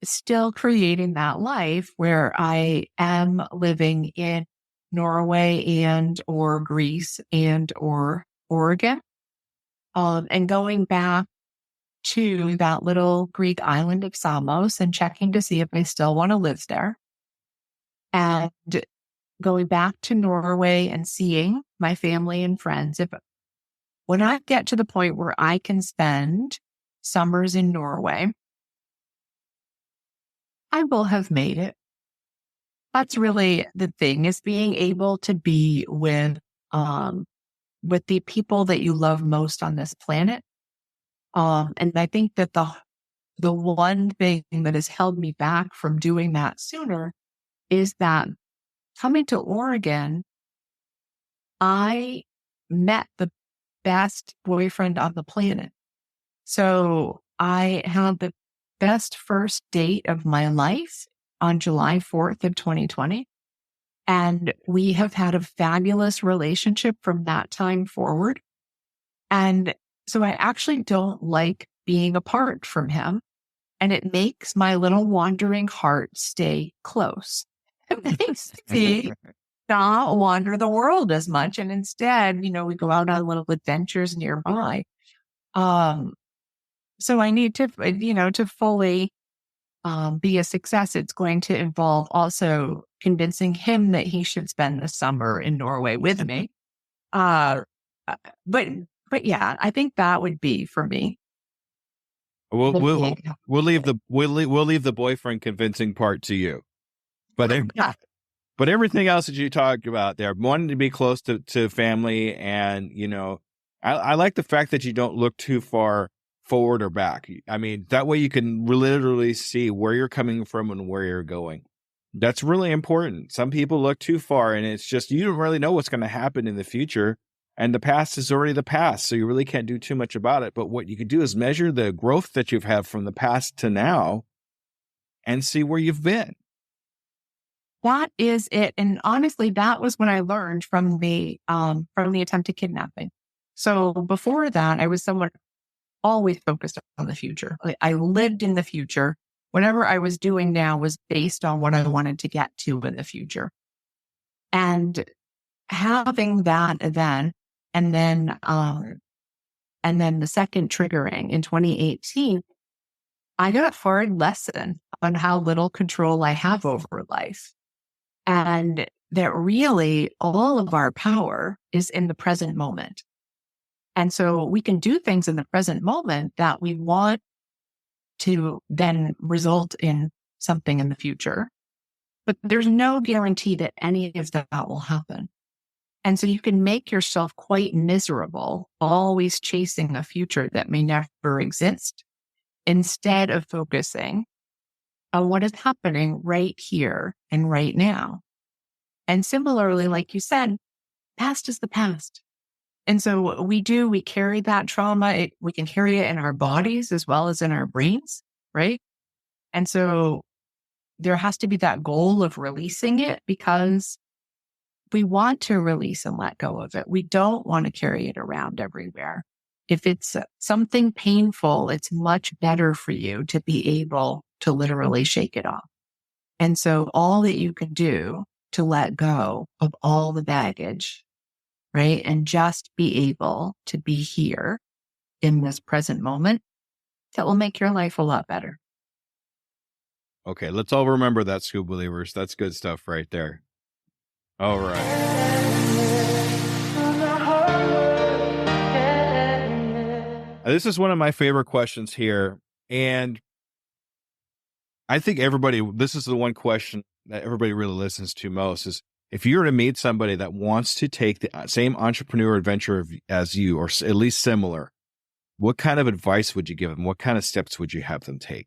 still creating that life where I am living in Norway and or Greece and or Oregon, and going back to that little Greek island of Samos and checking to see if I still want to live there, and going back to Norway and seeing my family and friends. When I get to the point where I can spend summers in Norway, I will have made it. That's really the thing, is being able to be with the people that you love most on this planet. And I think that the one thing that has held me back from doing that sooner is that coming to Oregon, I met the best boyfriend on the planet. So I had the best first date of my life on July 4th of 2020. And we have had a fabulous relationship from that time forward. And so I actually don't like being apart from him. And it makes my little wandering heart stay close. It makes me not wander the world as much. And instead, we go out on little adventures nearby. So I need to, to fully be a success. It's going to involve also convincing him that he should spend the summer in Norway with me. But yeah, I think that would be for me. We'll leave the boyfriend convincing part to you, but everything else that you talked about there, wanting to be close to family, and I like the fact that you don't look too far forward or back. I mean, that way you can literally see where you're coming from and where you're going. That's really important. Some people look too far, and it's just, you don't really know what's going to happen in the future. And the past is already the past, so you really can't do too much about it. But what you can do is measure the growth that you've had from the past to now and see where you've been. That is it. And honestly, that was what I learned from the attempted kidnapping. So before that, I was someone always focused on the future. I lived in the future. Whatever I was doing now was based on what I wanted to get to in the future. And having that event, and then And then the second triggering in 2018, I got a hard lesson on how little control I have over life. And that really all of our power is in the present moment. And so we can do things in the present moment that we want to then result in something in the future. But there's no guarantee that any of that will happen. And so you can make yourself quite miserable, always chasing a future that may never exist, instead of focusing on what is happening right here and right now. And similarly, like you said, past is the past. And so we carry that trauma. We can carry it in our bodies as well as in our brains, right? And so there has to be that goal of releasing it, because we want to release and let go of it. We don't want to carry it around everywhere. If it's something painful, it's much better for you to be able to literally shake it off. And so all that you can do to let go of all the baggage, right? And just be able to be here in this present moment, that will make your life a lot better. Okay, let's all remember that, Scoop Believers. That's good stuff right there. All right. This is one of my favorite questions here. And I think this is the one question that everybody really listens to most is, if you were to meet somebody that wants to take the same entrepreneur adventure as you, or at least similar, what kind of advice would you give them? What kind of steps would you have them take?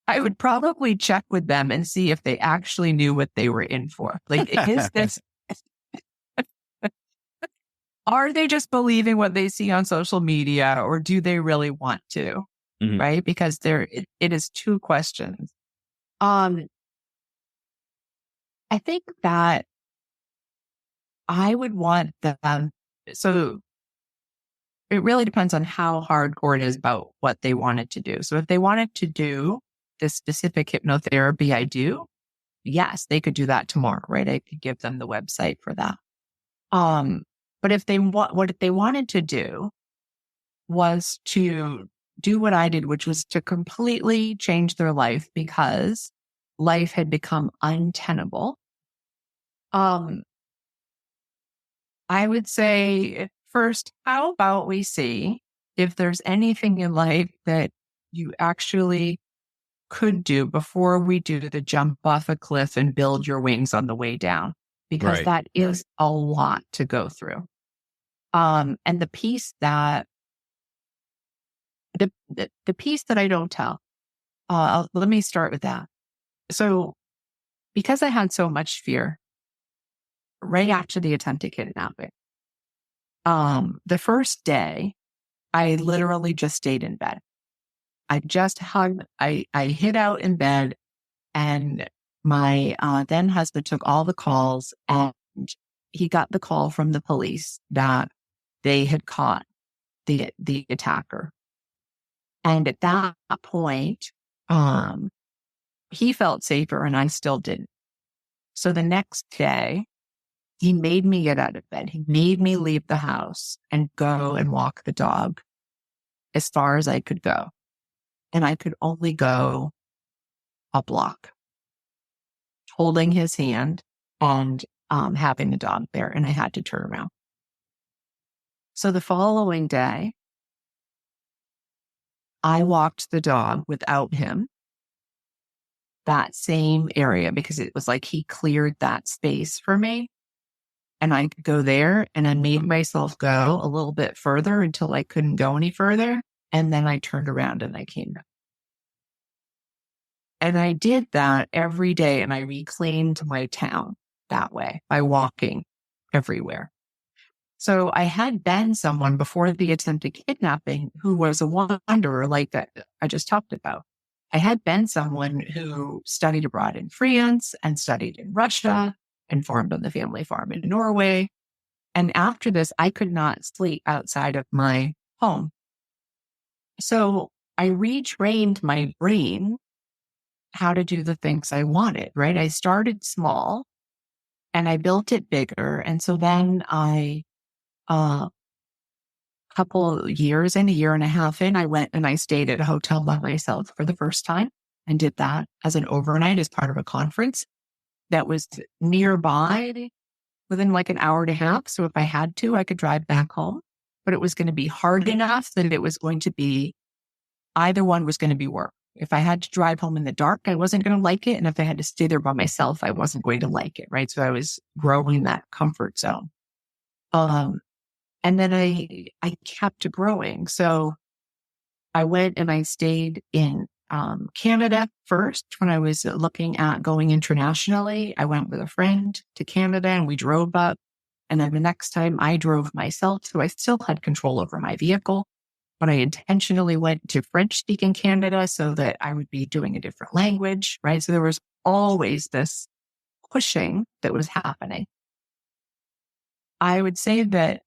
I would probably check with them and see if they actually knew what they were in for. Like, is this, are they just believing what they see on social media, or do they really want to? Mm-hmm. Right? Because it is two questions. I think that I would want them. So it really depends on how hardcore it is about what they wanted to do. So if they wanted to do the specific hypnotherapy I do, yes, they could do that tomorrow, right? I could give them the website for that. But if what they wanted to do was to do what I did, which was to completely change their life because life had become untenable. I would say, first, how about we see if there's anything in life that you actually could do before we do the jump off a cliff and build your wings on the way down, because that is a lot to go through. And the piece that the piece that I don't tell, let me start with that. So because I had so much fear right after the attempted kidnapping, the first day I literally just stayed in bed. I just hugged, I hid out in bed, and my then husband took all the calls, and he got the call from the police that they had caught the attacker. And at that point, he felt safer and I still didn't. So the next day, he made me get out of bed. He made me leave the house and go and walk the dog as far as I could go. And I could only go a block, holding his hand and having the dog there. And I had to turn around. So the following day, I walked the dog without him, that same area, because it was like he cleared that space for me. And I could go there, and I made myself go a little bit further until I couldn't go any further. And then I turned around and I came back. And I did that every day, and I reclaimed my town that way by walking everywhere. So I had been someone before the attempted kidnapping who was a wanderer like that I just talked about. I had been someone who studied abroad in France and studied in Russia and farmed on the family farm in Norway. And after this, I could not sleep outside of my home. So I retrained my brain how to do the things I wanted, right? I started small and I built it bigger. And so then I a couple of years in, a year and a half in, I went and I stayed at a hotel by myself for the first time and did that as an overnight as part of a conference that was nearby within like an hour and a half. So if I had to, I could drive back home, but it was going to be hard enough that it was going to be, either one was going to be work. If I had to drive home in the dark, I wasn't going to like it. And if I had to stay there by myself, I wasn't going to like it. Right. So I was growing that comfort zone. And then I kept growing. So I went and I stayed in Canada first when I was looking at going internationally. I went with a friend to Canada and we drove up. And then the next time I drove myself. So I still had control over my vehicle, but I intentionally went to French speaking Canada so that I would be doing a different language, right? So there was always this pushing that was happening. I would say that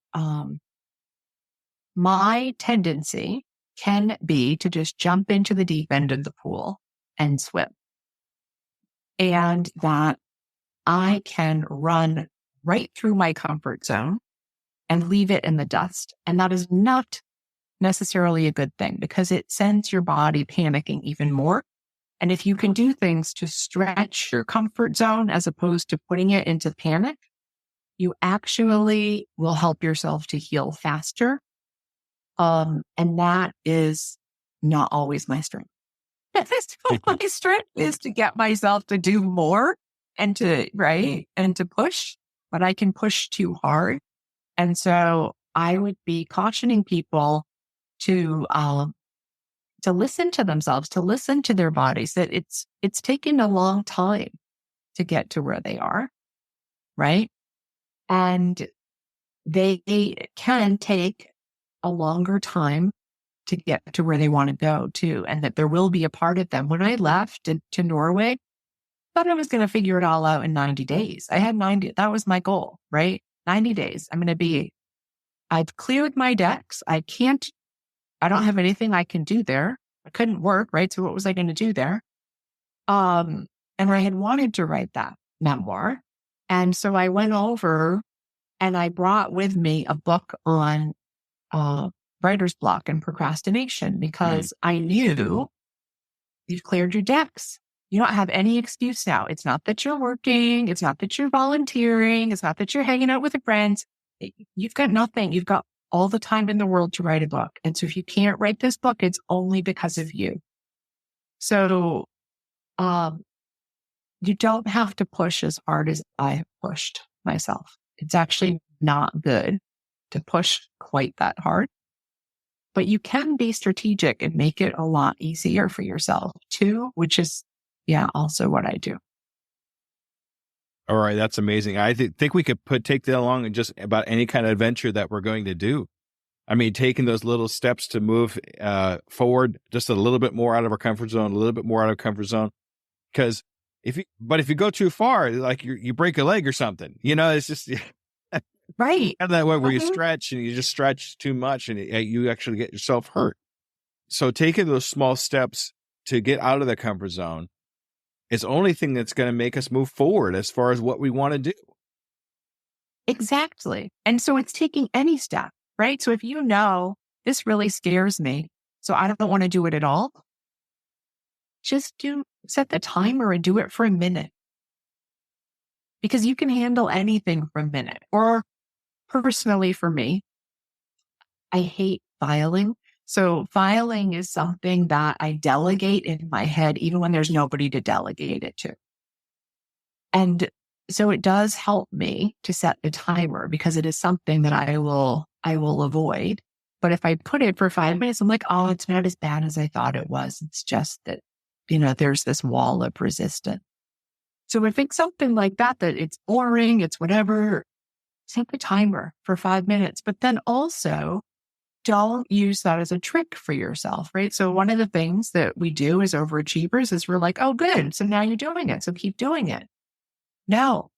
my tendency can be to just jump into the deep end of the pool and swim. And that I can run right through my comfort zone and leave it in the dust. And that is not necessarily a good thing because it sends your body panicking even more. And if you can do things to stretch your comfort zone as opposed to putting it into panic, you actually will help yourself to heal faster. And that is not always my strength. My strength is to get myself to do more and to, right, and to push, but I can push too hard. And so I would be cautioning people to listen to themselves, to listen to their bodies, that it's taken a long time to get to where they are, right? And they can take a longer time to get to where they want to go too. And that there will be a part of them. When I left to Norway, I thought I was going to figure it all out in 90 days. I had 90, that was my goal, right? 90 days. I've cleared my decks. I don't have anything I can do there. I couldn't work, right? So what was I going to do there? And I had wanted to write that memoir. And so I went over and I brought with me a book on writer's block and procrastination because I knew you've cleared your decks. You don't have any excuse now. It's not that you're working. It's not that you're volunteering. It's not that you're hanging out with your friends. You've got nothing. You've got all the time in the world to write a book. And so if you can't write this book, it's only because of you. So you don't have to push as hard as I have pushed myself. It's actually not good to push quite that hard. But you can be strategic and make it a lot easier for yourself too, which is, also what I do. All right. That's amazing. I think we could take that along in just about any kind of adventure that we're going to do. I mean, taking those little steps to move forward just a little bit more out of our comfort zone, a little bit more out of comfort zone. Because if you go too far, like you break a leg or something, it's just right. And that way where you stretch and you just stretch too much and you actually get yourself hurt. So taking those small steps to get out of the comfort zone is the only thing that's going to make us move forward as far as what we want to do. Exactly. And so it's taking any step, right? So if this really scares me, so I don't want to do it at all, just set the timer and do it for a minute. Because you can handle anything for a minute. Or personally for me, I hate filing. So filing is something that I delegate in my head, even when there's nobody to delegate it to. And so it does help me to set the timer because it is something that I will avoid. But if I put it for 5 minutes, I'm like, oh, it's not as bad as I thought it was. It's just that, there's this wall of resistance. So if it's something like that it's boring, it's whatever, set the timer for 5 minutes. But then also don't use that as a trick for yourself, right? So one of the things that we do as overachievers is we're like, oh, good. So now you're doing it. So keep doing it. No,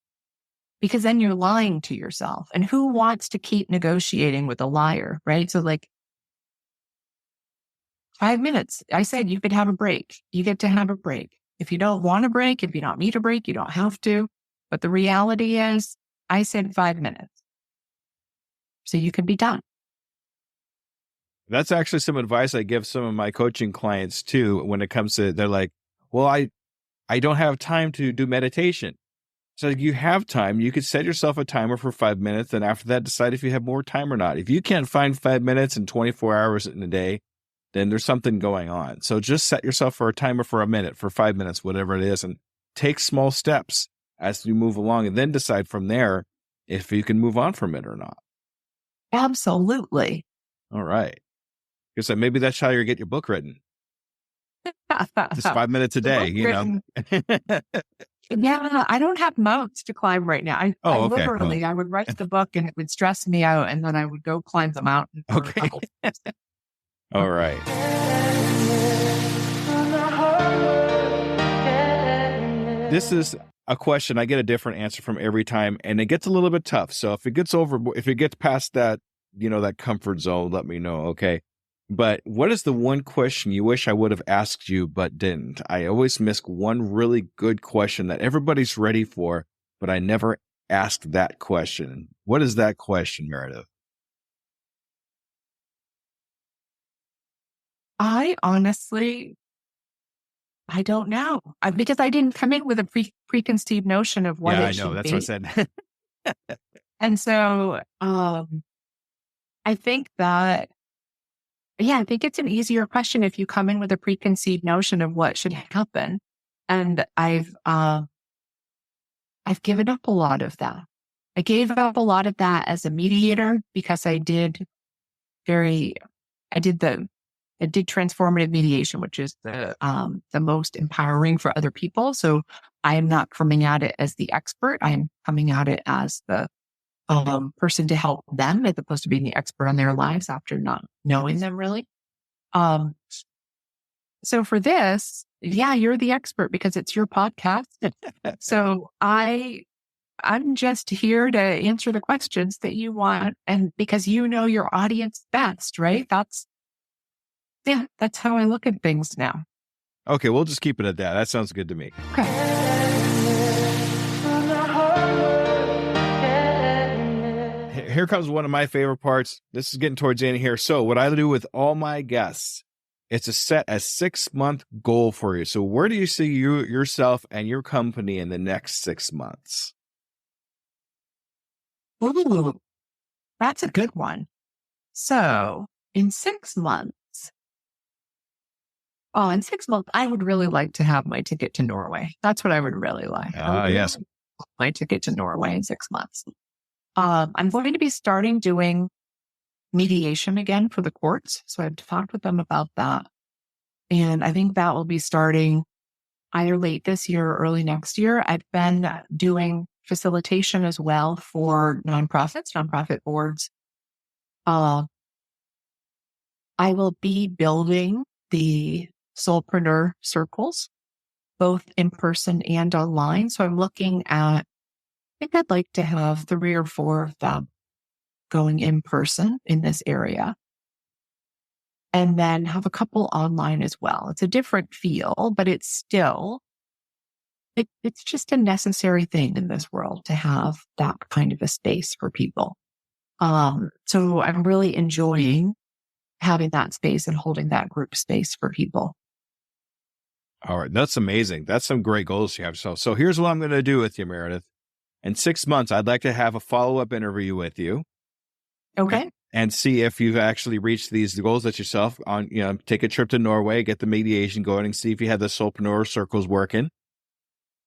because then you're lying to yourself. And who wants to keep negotiating with a liar, right? So 5 minutes. I said you could have a break. You get to have a break. If you don't want a break, if you don't need a break, you don't have to. But the reality is, I said 5 minutes. so you can be done. That's actually some advice I give some of my coaching clients too. When it comes to, they're like, well, I don't have time to do meditation. So you have time. You could set yourself a timer for 5 minutes. And after that, decide if you have more time or not. If you can't find 5 minutes in 24 hours in a day, then there's something going on. So just set yourself for a timer for a minute, for 5 minutes, whatever it is, and take small steps as you move along, and then decide from there if you can move on from it or not. Absolutely. All right. So maybe that's how you get your book written. Just 5 minutes a day, you know. Yeah, I don't have mountains to climb right now. I literally, I would write the book and it would stress me out, and then I would go climb the mountain. Okay. All right. This is a question I get a different answer from every time, and it gets a little bit tough. So if it gets past that, that comfort zone, let me know. Okay. But what is the one question you wish I would have asked you but didn't? I always miss one really good question that everybody's ready for, but I never asked that question. What is that question, Meredith? I honestly, I don't know. Because I didn't come in with a preconceived notion of what it should be. That's what I said. And so I think that, I think it's an easier question if you come in with a preconceived notion of what should happen. And I've given up a lot of that. I gave up a lot of that as a mediator because I did transformative mediation, which is the most empowering for other people. So I am not coming at it as the expert. I am coming at it as the person to help them, as opposed to being the expert on their lives after not knowing them really. So for this, you're the expert because it's your podcast. So I'm just here to answer the questions that you want, and because you know your audience best, right? That's how I look at things now. Okay, we'll just keep it at that. That sounds good to me. Okay. Here comes one of my favorite parts. This is getting towards the end here. So what I do with all my guests, it's to set a 6-month goal for you. So where do you see yourself and your company in the next 6 months? Ooh, that's a good one. So in 6 months, I would really like to have my ticket to Norway. That's what I would really like. Yes. My ticket to Norway in 6 months. I'm going to be starting doing mediation again for the courts. So I've talked with them about that. And I think that will be starting either late this year or early next year. I've been doing facilitation as well for nonprofit boards. I will be building the soulpreneur circles, both in person and online. So I'm looking at, I think I'd like to have 3 or 4 of them going in person in this area, and then have a couple online as well. It's a different feel, but it's still, it's just a necessary thing in this world to have that kind of a space for people. So I'm really enjoying having that space and holding that group space for people. All right. That's amazing. That's some great goals you have. So here's what I'm going to do with you, Meredith. In 6 months, I'd like to have a follow-up interview with you. Okay. And see if you've actually reached these goals that yourself on, take a trip to Norway, get the mediation going, and see if you have the soulpreneur circles working.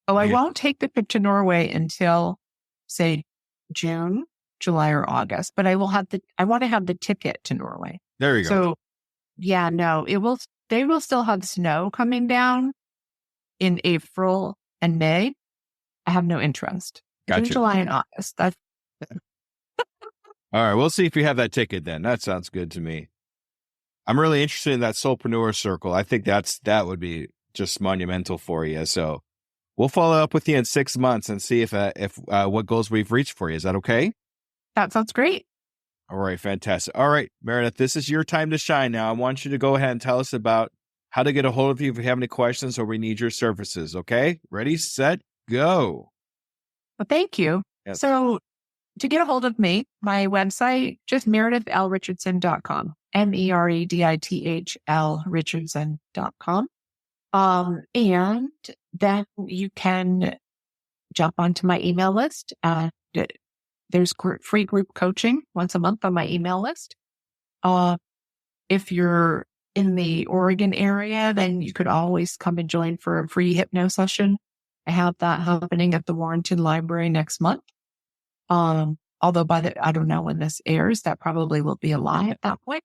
Oh, I won't take the trip to Norway until, say, June, July, or August, but I want to have the ticket to Norway. There you go. So they will still have snow coming down in April and May. I have no interest. Gotcha. June, July, and August. That's all right. We'll see if you have that ticket then. That sounds good to me. I'm really interested in that soulpreneur circle. I think that would be just monumental for you. So we'll follow up with you in 6 months and see if what goals we've reached for you. Is that okay? That sounds great. All right. Fantastic. All right, Meredith, this is your time to shine now. I want you to go ahead and tell us about how to get a hold of you if you have any questions or we need your services. Okay. Ready, set, go. Well, thank you. Yes. So to get a hold of me, my website, just meredithlrichardson.com, Meredithl Richardson.com. And then you can jump onto my email list. There's free group coaching once a month on my email list. If you're in the Oregon area, then you could always come and join for a free hypno session. I have that happening at the Warrenton Library next month. Although I don't know when this airs, that probably will be a lie at that point.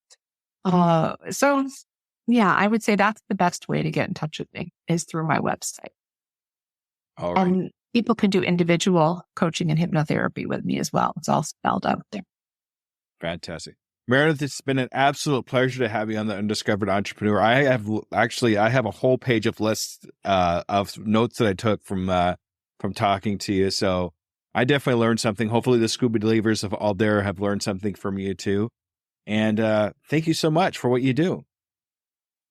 So yeah, I would say that's the best way to get in touch with me is through my website. All right. And people can do individual coaching and hypnotherapy with me as well. It's all spelled out there. Fantastic. Meredith, it's been an absolute pleasure to have you on the Undiscovered Entrepreneur. I have a whole page of lists of notes that I took from talking to you. So I definitely learned something. Hopefully the scuba believers of all there have learned something from you too. And thank you so much for what you do.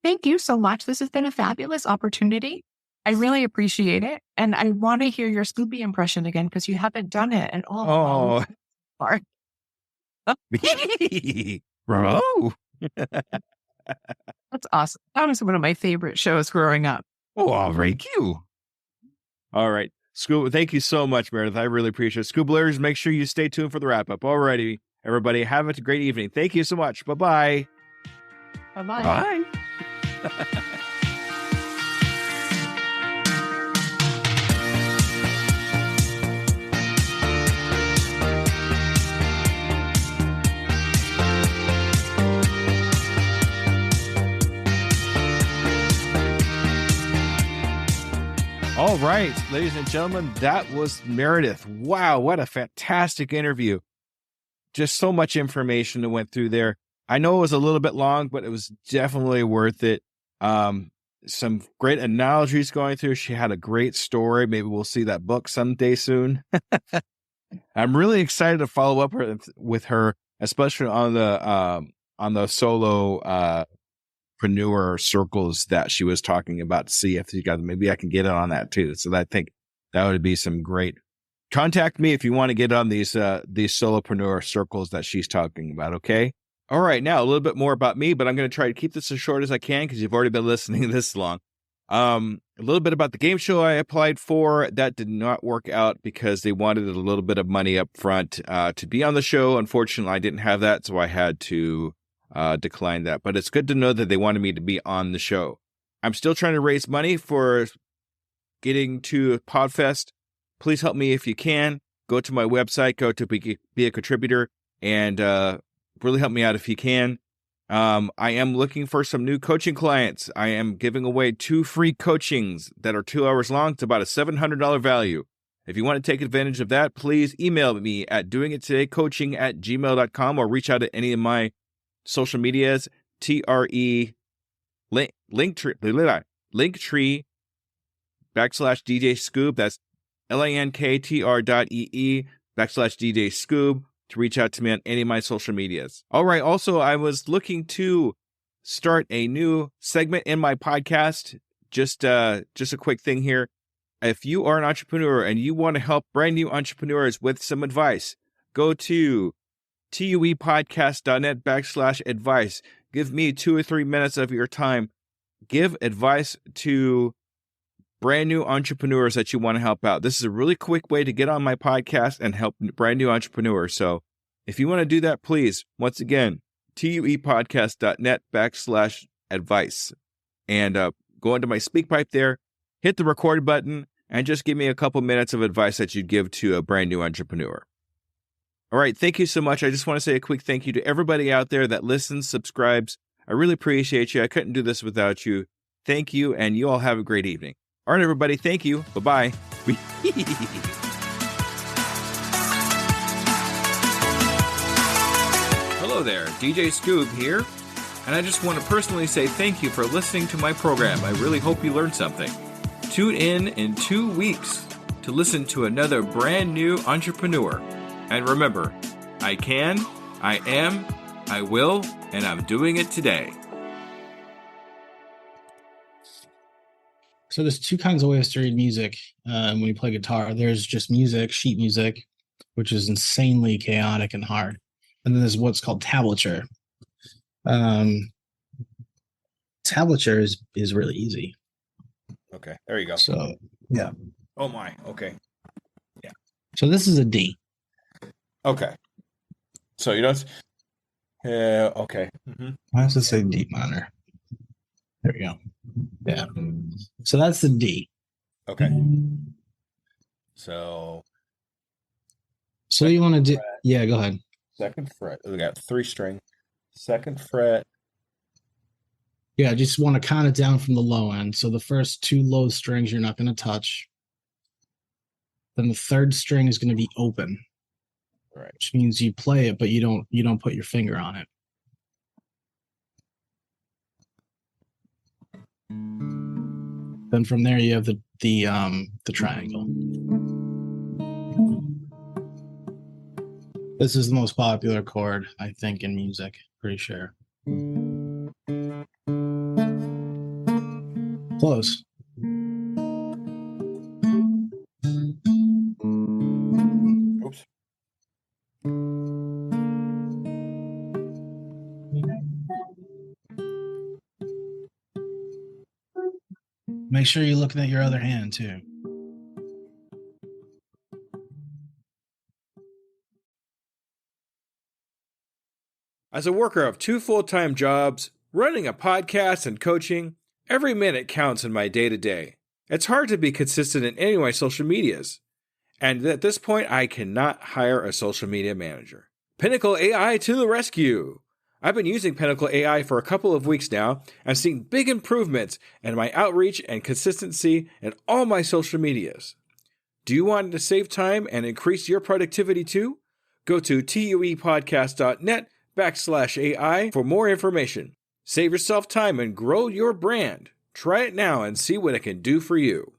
Thank you so much. This has been a fabulous opportunity. I really appreciate it. And I want to hear your Scooby impression again because you haven't done it at all. Oh. Bro. That's awesome. That was one of my favorite shows growing up. Oh, thank you. All right. Scuba, thank you so much, Meredith. I really appreciate it. Scuba Believers, make sure you stay tuned for the wrap-up. Alrighty, everybody, have a great evening. Thank you so much. Bye-bye. Bye-bye. Bye. All right, ladies and gentlemen, that was Meredith. Wow, what a fantastic interview. Just so much information that went through there. I know it was a little bit long, but it was definitely worth it. Some great analogies going through. She had a great story. Maybe we'll see that book someday soon. I'm really excited to follow up with her, especially on the solo preneur circles that she was talking about, to see if you got, maybe I can get it on that too. So I think that would be some great. Contact me if you want to get on these solopreneur circles that she's talking about. Okay. All right. Now a little bit more about me, but I'm going to try to keep this as short as I can because you've already been listening this long. A little bit about the game show I applied for. That did not work out because they wanted a little bit of money up front to be on the show. Unfortunately, I didn't have that, so I had to decline that. But it's good to know that they wanted me to be on the show. I'm still trying to raise money for getting to Podfest. Please help me if you can. Go to my website, go to be a contributor, and really help me out if you can. I am looking for some new coaching clients. I am giving away 2 free coachings that are 2 hours long. It's about a $700 value. If you want to take advantage of that, please email me at doingitTodayCoaching@gmail.com or reach out to any of my social medias, Linktree /DJ Scoob. That's linktr.ee/DJ Scoob to reach out to me on any of my social medias. All right. Also, I was looking to start a new segment in my podcast. Just a quick thing here. If you are an entrepreneur and you want to help brand new entrepreneurs with some advice, go to tuepodcast.net/advice. Give me 2 or 3 minutes of your time. Give advice to brand new entrepreneurs that you want to help out. This is a really quick way to get on my podcast and help brand new entrepreneurs. So if you want to do that, please, once again, tuepodcast.net/advice. And go into my SpeakPipe there, hit the record button, and just give me a couple minutes of advice that you'd give to a brand new entrepreneur. All right. Thank you so much. I just want to say a quick thank you to everybody out there that listens, subscribes. I really appreciate you. I couldn't do this without you. Thank you. And you all have a great evening. All right, everybody. Thank you. Bye-bye. Hello there. DJ Scoob here. And I just want to personally say thank you for listening to my program. I really hope you learned something. Tune in 2 weeks to listen to another brand new entrepreneur. And remember, I can, I am, I will, and I'm doing it today. So there's 2 kinds of ways to read music when you play guitar. There's just music, sheet music, which is insanely chaotic and hard. And then there's what's called tablature. Tablature is really easy. Okay, there you go. So, yeah. Oh my, okay. Yeah. So this is a D. Okay. So you don't... okay. Mm-hmm. Why does it say D minor? There we go. Yeah. So that's the D. Okay. So you want to do... fret. Yeah, go ahead. Second fret. We got 3 string. Second fret. Yeah, just want to count it down from the low end. So the first 2 low strings you're not going to touch. Then the third string is going to be open. Right. Which means you play it, but you don't put your finger on it. Then from there you have the triangle. This is the most popular chord, I think, in music. Pretty sure. Close. Oops. Make sure you're looking at your other hand too. As a worker of 2 full-time jobs, running a podcast and coaching, every minute counts in my day-to-day. It's hard to be consistent in any of my social medias. And at this point, I cannot hire a social media manager. Pinnacle AI to the rescue! I've been using Pinnacle AI for a couple of weeks now and seen big improvements in my outreach and consistency in all my social medias. Do you want to save time and increase your productivity too? Go to tuepodcast.net/AI for more information. Save yourself time and grow your brand. Try it now and see what it can do for you.